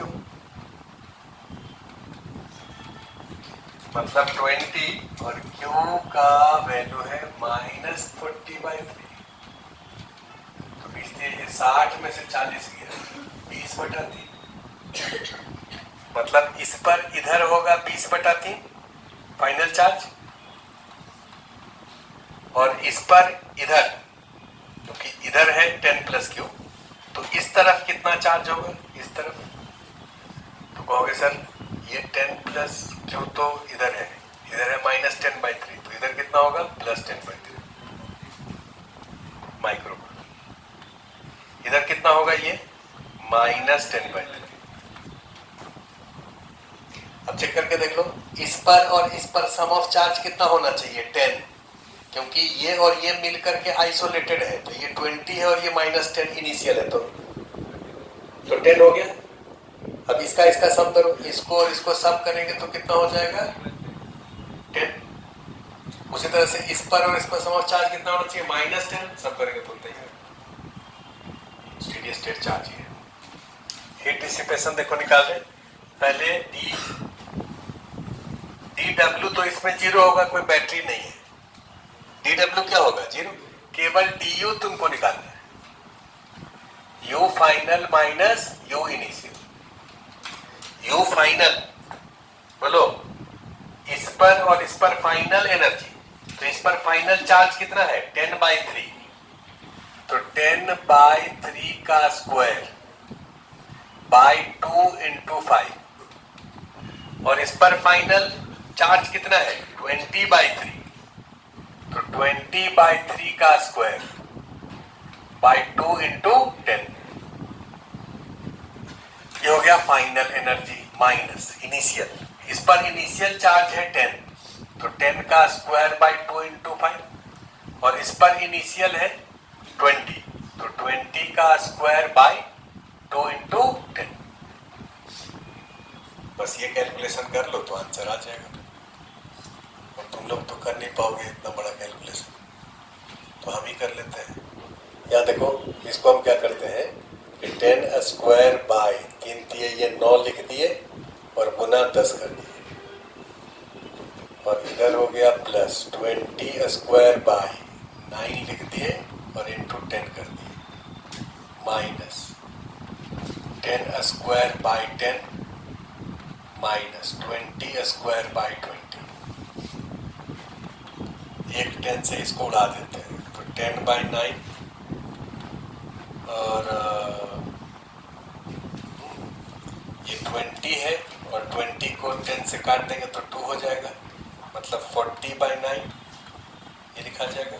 मतलब 20 और q का वैल्यू है -40/3, तो इसलिए ये 60 में से 40 गया 20/3, मतलब इस पर इधर होगा 20/3 फाइनल चार्ज, और इस पर इधर क्योंकि इधर है 10 प्लस क्यू, तो इस तरफ कितना चार्ज होगा, इस तरफ, तो कहोगे सर ये 10 प्लस क्यू तो इधर है -10/3, तो इधर कितना होगा +10/3 माइक्रो, इधर कितना होगा ये -10/3। अब चेक करके देख लो, इस पर और इस पर सम ऑफ चार्ज कितना होना चाहिए 10, क्योंकि ये और ये मिलकर के आइसोलेटेड है, तो ये 20 है और ये -10 इनिशियल है, तो 10 हो गया। अब इसका सम करो, इसको और इसको सम करेंगे तो कितना हो जाएगा 10। उसी तरह से इस पर और इस पर सम चार्ज कितना होना चाहिए -10, सम करेंगे तो उतना ही स्टेडी स्टेट चार्ज है। हीट डिसिपेशन देखो निकाल रहे, पहले dW तो इसमें 0 होगा, कोई बैटरी नहीं है, dW क्या होगा 0, केवल du तुमको निकालना है, U final minus U initial. U final बोलो, इस पर और इस पर फाइनल एनर्जी, तो इस पर फाइनल चार्ज कितना है 10/3, तो 10/3 का स्क्वायर बाय 2 × 5, और इस पर फाइनल चार्ज कितना है 20/3, तो 20/3 का स्क्वायर बाय 2 × 10, ये हो गया फाइनल एनर्जी माइनस इनिशियल। इस पर इनिशियल चार्ज है 10, तो 10 का स्क्वायर बाय 2 × 5, और इस पर इनिशियल है 20, तो 20 का स्क्वायर बाय 2 × 10। बस ये कैलकुलेशन कर लो तो आंसर आ जाएगा, और तुम लोग तो कर नहीं पाओगे इतना बड़ा कैलकुलेशन, तो हम ही कर लेते हैं। यहाँ देखो, इसको हम क्या करते हैं कि 10 स्क्वायर बाय 3 दिए, ये 9 लिख दिए और गुना 10 कर दिए, और इधर हो गया प्लस 20 स्क्वायर बाय 9 लिख दिए और इंटू 10 कर दिए, minus 10 square by 10 minus 20 square by 20, एक 10 से इसको उड़ा देते हैं, तो 10/9, और ये 20 है, और 20 को 10 से काट देंगे तो 2 हो जाएगा, मतलब 40/9 ये लिखा जाएगा,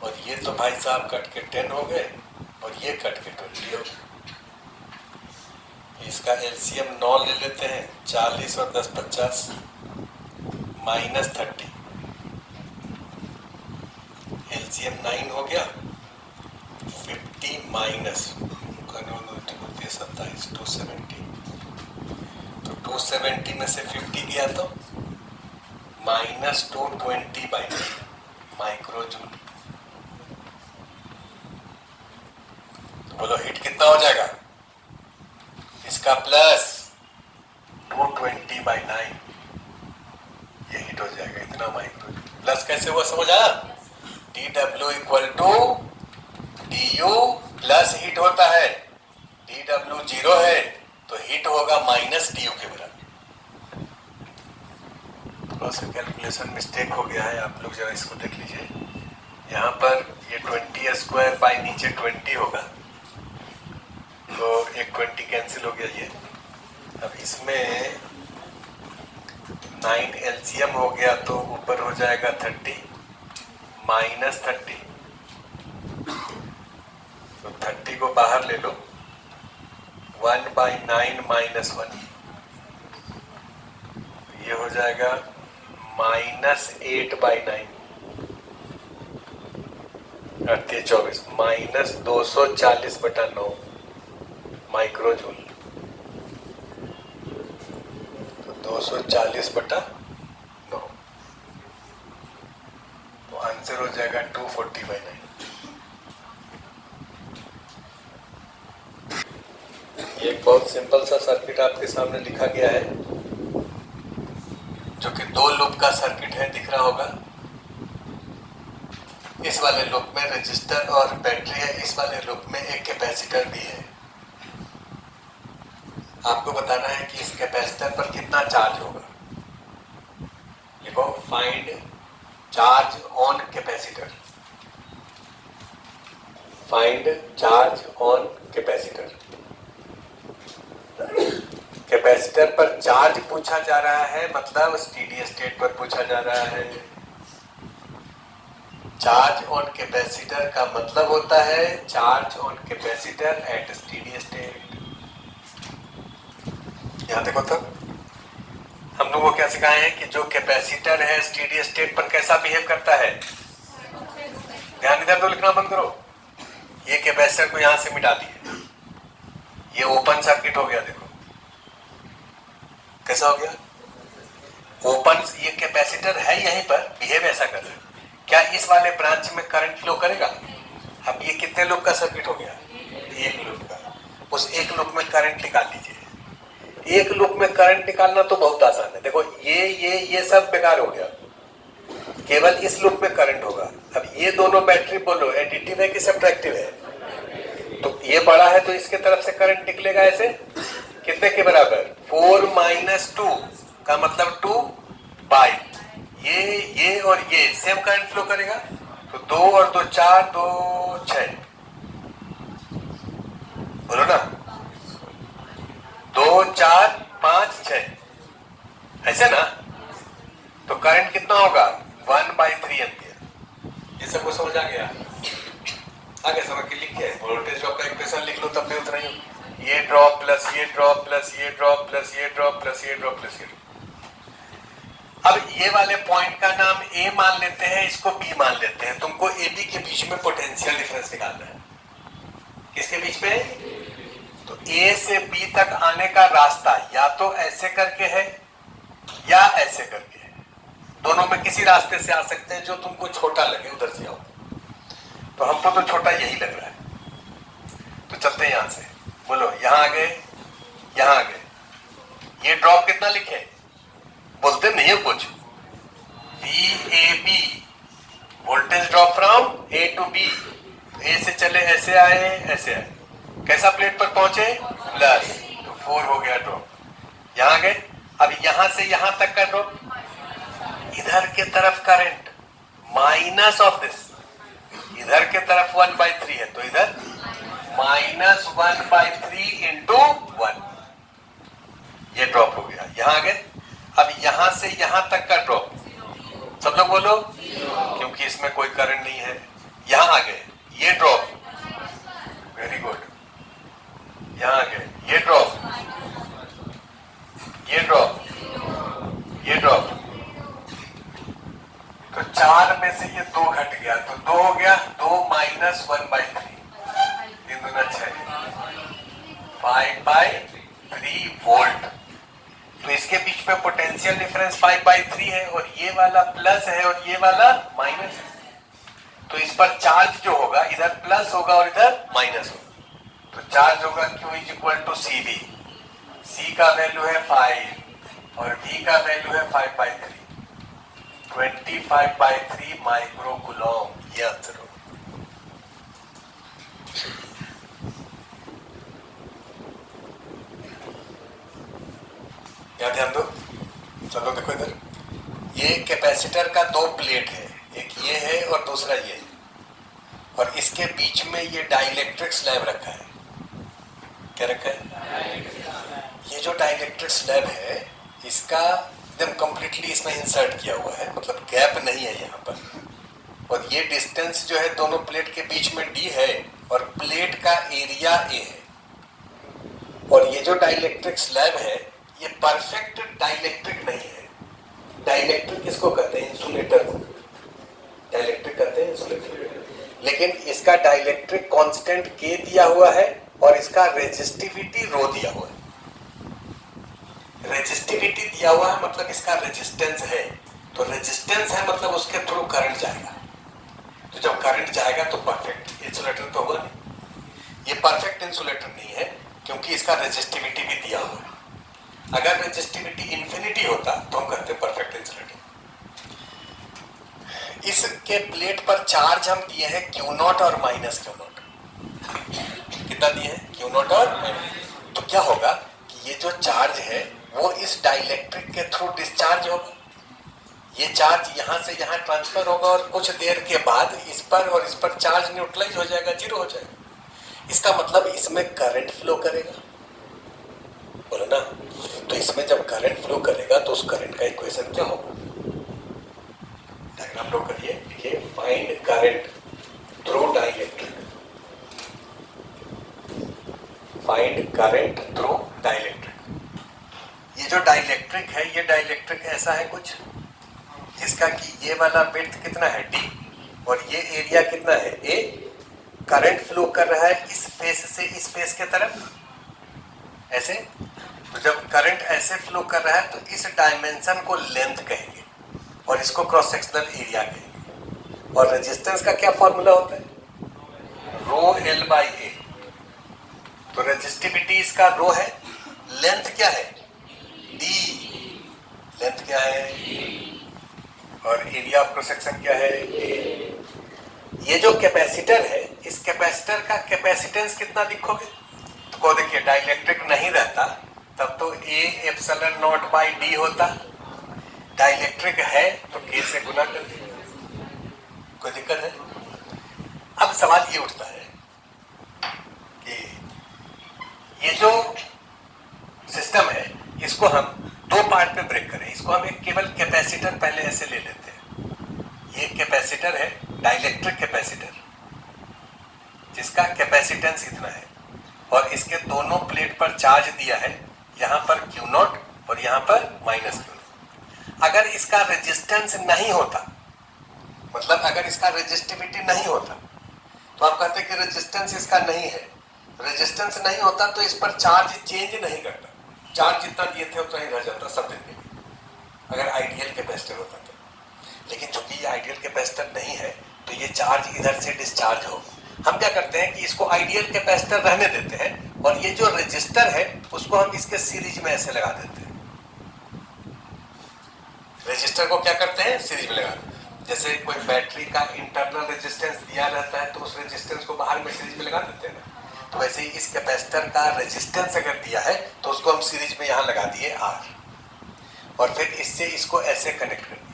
और ये तो भाई साहब कट के 10 हो गए, और ये कट के 20 हो गए। इसका एलसीएम 9 ले लेते हैं, 40 और 10 50, -30, एलसीएम 9 हो गया, 50 माइनस 27, 270, तो 270 में से 50 गया तो -220/9 माइक्रोजूल। तो बोलो हीट कितना हो जाएगा, इसका प्लस 220/9 ये हीट हो जाएगा, इतना माइक्रोजूल। प्लस कैसे हुआ समझ आया, dW = du प्लस हीट होता है, dW 0 है तो हीट होगा -du के बराबर। थोड़ा सा कैलकुलेशन मिस्टेक हो गया है, आप लोग जरा इसको देख लीजिए। यहाँ पर ये 20 स्क्वायर बाय नीचे 20 होगा, तो एक 20 कैंसिल हो गया ये। अब इसमें 9 एलसीएम हो गया, तो ऊपर हो जाएगा 30 -30, तो 30 को बाहर ले लो, 1/9 -1, ये हो जाएगा -8/9, 24 -240/9 माइक्रोजूल, तो 240/9, तो आंसर हो जाएगा 240/9। ये एक बहुत सिंपल सा सर्किट आपके सामने लिखा गया है, जो कि 2 लूप का सर्किट है, दिख रहा होगा। इस वाले लूप में रजिस्टर और बैटरी है, इस वाले लूप में एक कैपेसिटर भी है। आपको बताना है कि इस कैपेसिटर पर कितना चार्ज होगा। लिखो find charge on capacitor, find charge on capacitor. Capacitor पर चार्ज पूछा जा रहा है, मतलब स्टेडी स्टेट पर पूछा जा रहा है। चार्ज ऑन कैपेसिटर का मतलब होता है charge on capacitor eight steady state. यहां देखो, तो हम लोगों को क्या सिखाए हैं कि जो कैपेसिटर है स्टेडी स्टेट पर कैसा बिहेव करता है। ध्यान इधर तो लिखना बंद करो। ये कैपेसिटर को यहां से मिटा दिए, ये ओपन सर्किट हो गया। देखो कैसा हो गया? ओपन, ये कैपेसिटर है यहीं पर, बिहेव ऐसा कर रहा है, क्या इस वाले ब्रांच में करंट फ्लो करेगा? अब ये कितने लूप का सर्किट हो गया? एक लूप का। उस एक लूप में करंट निकाल लीजिए। एक लूप में करंट निकालना तो बहुत आसान है। देखो ये सब बेकार हो गया, केवल इस लूप में करंट होगा। अब ये दोनों बैटरी बोलो एडिटिव है कि सब्ट्रैक्टिव है? तो ये बड़ा है तो इसके तरफ से करंट निकलेगा ऐसे, कितने के बराबर? 4 - 2 का मतलब 2 बाई ये और ये सेम करंट फ्लो करेगा। तो 2 और 2 4, 2 6, बोलो ना, 2 4 5 6, ऐसे ना। तो करंट कितना होगा? 1/3 एम्पियर। ये सबको समझ आ गया? आगे समझ के लिखे, वोल्टेज ड्रॉप का इक्वेशन लिख लो तब भी उतना ही। ये ड्रॉप प्लस ये ड्रॉप प्लस ये ड्रॉप प्लस ये ड्रॉप प्लस ये ड्रॉप प्लस ये। अब ये वाले पॉइंट का नाम ए मान लेते हैं, इसको बी मान लेते हैं। तुमको ए बी के बीच में पोटेंशियल डिफरेंस निकालना है। किसके बीच में? तो ए से बी तक आने का रास्ता या तो ऐसे करके है या ऐसे करके है। दोनों में किसी रास्ते से आ सकते हैं, जो तुमको छोटा लगे उधर से आओ। तो हमको तो छोटा यही लग रहा है, तो चलते हैं यहां से। बोलो, यहां आ गए, यहां आ गए। ये ड्रॉप कितना लिखे? बोलते नहीं है कुछ। VAB, voltage drop from A to B। ए से चले, ऐसे आए, ऐसे आए, कैसा प्लेट पर पहुंचे? प्लस, तो 4 हो गया ड्रॉप। यहां गए। अब यहां से यहां तक का ड्रॉप, इधर के तरफ करंट माइनस ऑफ दिस, इधर के तरफ 1/3 है, तो इधर -1/3 इंटू 1, ये ड्रॉप हो गया। यहां आ गए। अब यहां से यहां तक का ड्रॉप, सब लोग बोलो, क्योंकि इसमें कोई करंट नहीं है। यहां आ गए, ये ड्रॉप, वेरी गुड। यहां आ गए, ये ड्रॉप, ये ड्रॉप, ये ड्रॉप। तो 4 में से ये 2 घट गया, तो 2 हो गया। 2 - 1/3, 3 दूना 6, 5/3 वोल्ट। तो इसके बीच में पोटेंशियल डिफरेंस 5/3 है, और ये वाला प्लस है और ये वाला माइनस है। तो इस पर चार्ज जो होगा, इधर प्लस होगा और इधर माइनस होगा। तो चार्ज होगा Q = CV। C का वैल्यू है 5 और V का वैल्यू है 5/3, 25/3 माइक्रो कूलम। ये आंसर होगा। यहाँ ध्यान दो, चलो देखो इधर। ये कैपेसिटर का 2 प्लेट है, एक ये है और दूसरा ये है, और इसके बीच में ये डाइलेक्ट्रिक स्लैब रखा है। क्या रखा है? ये जो डाइलेक्ट्रिक स्लैब है, इसका एकदम कंप्लीटली इसमें इंसर्ट किया हुआ है, मतलब गैप नहीं है यहाँ पर। और ये डिस्टेंस जो है दोनों प्लेट के बीच में D है, और प्लेट का एरिया A है। और ये जो डाइलेक्ट्रिक स्लैब है, ये परफेक्ट डाइलेक्ट्रिक नहीं है। डाइलेक्ट्रिक किसको कहते हैं? इंसुलेटर को डाइलेक्ट्रिक कहते हैं, इंसुलेटर। लेकिन इसका डाइलेक्ट्रिक कांस्टेंट K दिया हुआ है, और इसका रेजिस्टिविटी रो दिया हुआ है। रेजिस्टिविटी दिया हुआ है मतलब इसका रेजिस्टेंस है, तो रेजिस्टेंस है मतलब उसके थ्रू करंट जाएगा। तो जब करंट जाएगा तो परफेक्ट इंसुलेटर तो होगा नहीं। ये परफेक्ट इंसुलेटर नहीं है, क्योंकि इसका रेजिस्टिविटी भी दिया हुआ है। अगर रेजिस्टिविटी इंफिनिटी होता तो हम कहते हैं परफेक्ट इंसुलेटर। इसके प्लेट पर चार्ज हम दिए हैं Q0 और -Q0। कितना दिए हैं? Q0 और -। तो क्या होगा कि ये जो चार्ज है वो इस डाइलेक्ट्रिक के थ्रू डिस्चार्ज होगा। ये चार्ज यहां से यहां ट्रांसफर होगा, और कुछ देर के बाद इस पर और इस पर चार्ज न्यूट्रलाइज हो जाएगा, 0 हो जाएगा। इसका मतलब इसमें करंट फ्लो करेगा, बोलो ना। तो इसमें जब करंट फ्लो करेगा तो उस करंट का इक्वेशन क्या होगा? डायग्राम ड्रॉ करिए, लिखिए, find current through dielectric. Find current through dielectric. ये जो डाइलेक्ट्रिक है, ये डाइलेक्ट्रिक ऐसा है कुछ, जिसका कि ये वाला विड्थ कितना है D, और ये एरिया कितना है A। करंट फ्लो कर रहा है इस फेस से इस फेस के तरफ, ऐसे, तो जब करंट ऐसे फ्लो कर रहा है तो इस डायमेंशन को लेंथ कहेंगे और इसको क्रॉस सेक्शनल एरिया कहेंगे। और रेजिस्टेंस का क्या फॉर्मूला होता है? रो एल बाई ए। तो रेजिस्टिविटी इसका रो है, लेंथ क्या है? डी। लेंथ क्या है? और एरिया ऑफ क्रॉस सेक्शन क्या है? ए। ये जो कैपेसिटर है, इस कैपेसिटर का कैपेसिटेंस कितना लिखोगे? तो देखिए डाइलेक्ट्रिक नहीं रहता तब तो ए एप्सिलॉन नॉट बाई डी होता। डाइलेक्ट्रिक है तो के से गुना कर दीजिए, कोई दिक्कत है? अब सवाल ये उठता है कि ये जो सिस्टम है इसको हम दो पार्ट में ब्रेक करें। इसको हम एक केवल कैपेसिटर पहले ऐसे ले लेते हैं। ये कैपेसिटर है, डाइलेक्ट्रिक कैपेसिटर, जिसका कैपेसिटेंस इतना है और इसके दोनों प्लेट पर चार्ज दिया है, यहां पर क्यू नॉट और यहां पर माइनस क्यू नॉट। अगर इसका रेजिस्टेंस नहीं होता, मतलब अगर इसका रेजिस्टिविटी नहीं होता, तो आप कहते कि रेजिस्टेंस इसका नहीं है। रेजिस्टेंस नहीं होता तो इस पर चार्ज चेंज नहीं करता, चार्ज जितना दिए थे उतना ही रह जाता सब दिन में, अगर आइडियल कैपेसिटर होता तो। लेकिन चूंकि ये आइडियल कैपेसिटर नहीं है तो ये चार्ज इधर से डिस्चार्ज हो। हम क्या करते हैं कि इसको आइडियल कैपेसिटर रहने देते हैं और ये जो रेजिस्टर है उसको हम इसके सीरीज में ऐसे लगा देते हैं। रेजिस्टर को क्या करते हैं? सीरीज में लगा देते हैं। जैसे कोई बैटरी का इंटरनल रेजिस्टेंस दिया रहता है तो उस रेजिस्टेंस को बाहर में सीरीज में लगा देते हैं ना। तो वैसे ही इस कैपेसिटर का रेजिस्टेंस अगर दिया है तो उसको हम सीरीज में यहां लगा दिए आर, और फिर इससे इसको ऐसे कनेक्ट कर दिए।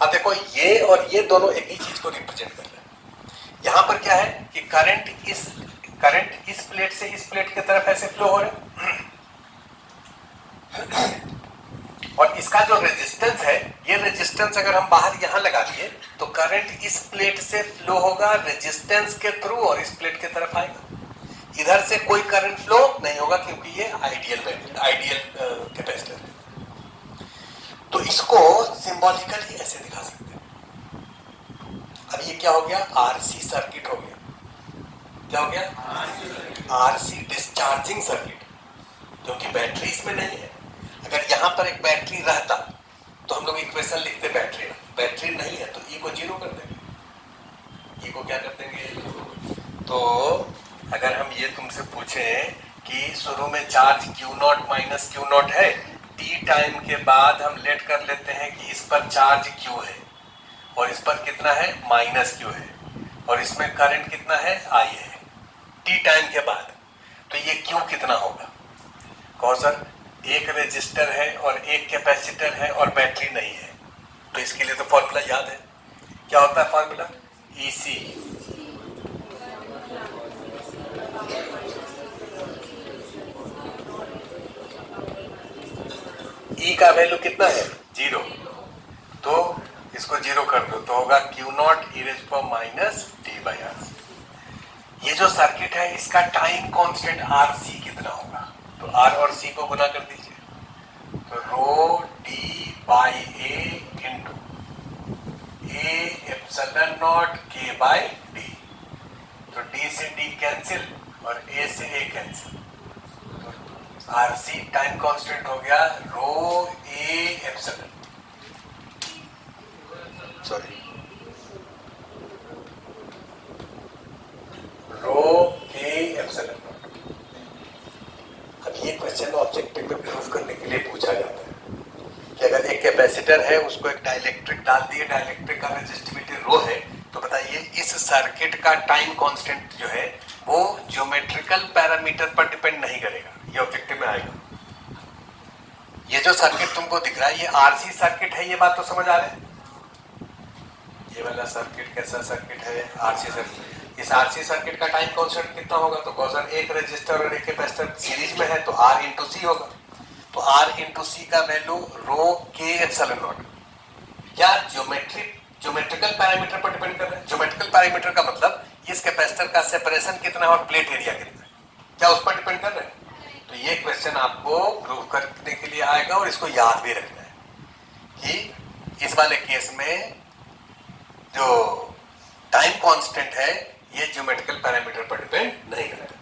अब देखो ये और ये दोनों एक ही चीज को रिप्रेजेंट कर रहे हैं। यहां पर क्या है कि करंट इस प्लेट से इस प्लेट की तरफ ऐसे फ्लो हो रहा है और इसका जो रेजिस्टेंस है, ये रेजिस्टेंस अगर हम बाहर यहां लगा दिए तो करंट इस प्लेट से फ्लो होगा रेजिस्टेंस के थ्रू और इस प्लेट की तरफ आएगा। इधर से कोई करंट फ्लो नहीं होगा क्योंकि ये आइडियल कैपेसिटर है। तो इसको सिंबॉलिकली ऐसे दिखा सकते हैं। अब ये क्या हो गया? आरसी सर्किट हो गया। क्या हो गया? आरसी डिस्चार्जिंग सर्किट, क्योंकि बैटरी इसमें नहीं है। अगर यहां पर एक बैटरी रहता तो हम लोग इक्वेशन लिखते बैटरी नहीं है तो ई को जीरो कर देंगे। ई को क्या कर देंगे? तो अगर हम ये तुमसे पूछें कि शुरू में charge Q not minus q not है, टी टाइम के बाद हम लेट कर लेते हैं कि इस पर चार्ज क्यू है और इस पर कितना है? माइनस क्यू है, और इसमें करंट कितना है? आई है। टी टाइम के बाद तो ये क्यू कितना होगा? कहो सर एक रेजिस्टर है और एक कैपेसिटर है और बैटरी नहीं है, तो इसके लिए तो फॉर्मूला याद है। क्या होता है फॉर्मूला? ईसी। ई का वैल्यू कितना है? 0। तो इसको 0 कर दो तो होगा Q naught e raise power minus T by R. ये जो सर्किट है इसका टाइम कांस्टेंट आर सी कितना होगा? तो आर और सी को गुना कर दीजिए, तो rho D by A into A epsilon naught K by D. तो डी से डी कैंसिल और ए से ए कैंसिल, तो आर सी टाइम कांस्टेंट हो गया रो A epsilon, sorry row K epsilon not. अब ये क्वेश्चन ऑब्जेक्टिव में प्रूफ करने के लिए पूछा जाता है कि अगर एक कैपेसिटर है उसको एक डाइलेक्ट्रिक डाल दिए, डाइलेक्ट्रिक का रेजिस्टिविटी रो है, तो बताइए इस सर्किट का टाइम कांस्टेंट जो है वो ज्योमेट्रिकल पैरामीटर पर डिपेंड नहीं करेगा। ये ऑब्जेक्टिव में आएगा। ये जो सर्किट तुमको दिख रहा है ये आरसी सर्किट है, ये बात तो समझ आ रहा है? ये वाला सर्किट कैसा सर्किट है? RC circuit. इस आरसी सर्किट का टाइम कांस्टेंट कितना होगा? तो कॉजन एक रेजिस्टर और एक कैपेसिटर सीरीज में है तो आर इंटू सी होगा। तो आर इंटू सी का value rho K epsilon not. क्या ज्योमेट्रिकल पैरामीटर पर डिपेंड कर रहा है? ज्योमेट्रिकल पैरामीटर का मतलब इस कैपेसिटर का सेपरेशन कितना है और प्लेट एरिया कितना है, क्या उस पर डिपेंड कर रहा है? तो ये क्वेश्चन आपको प्रूव करने के लिए आएगा और इसको याद भी रखना है कि इस वाले केस में जो टाइम कांस्टेंट है ये ज्योमेट्रिकल पैरामीटर पर डिपेंड नहीं करता।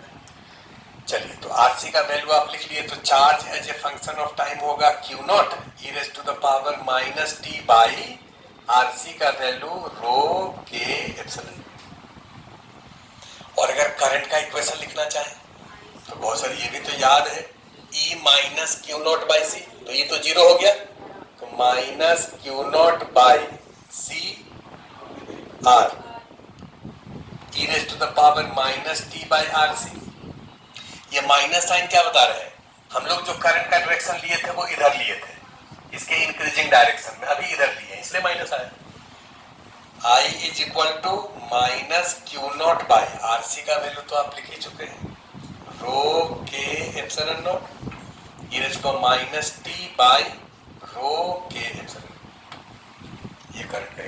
चलिए, तो आरसी का वैल्यू आप लिख लिए, तो charge as a function of time होगा Q naught e raise to the power minus T by RC का वैल्यू रो के एप्सिलॉन। और अगर करंट का इक्वेशन लिखना चाहे तो बहुत सारी, ये भी तो याद है, E minus q naught by C, तो ये तो जीरो हो गया, तो minus q naught by C R e raise to the power minus T by R C. ये माइनस साइन क्या बता रहे हैं, हम लोग जो करंट का डायरेक्शन लिए थे वो इधर लिए थे, इसके इंक्रीजिंग डायरेक्शन में, अभी इधर लिए, इसलिए माइनस आया। I is equal to minus q naught by R C का वैल्यू तो आप लिख ही चुके हैं, rho K epsilon naught e raise to minus T by rho K epsilon. ये करंट का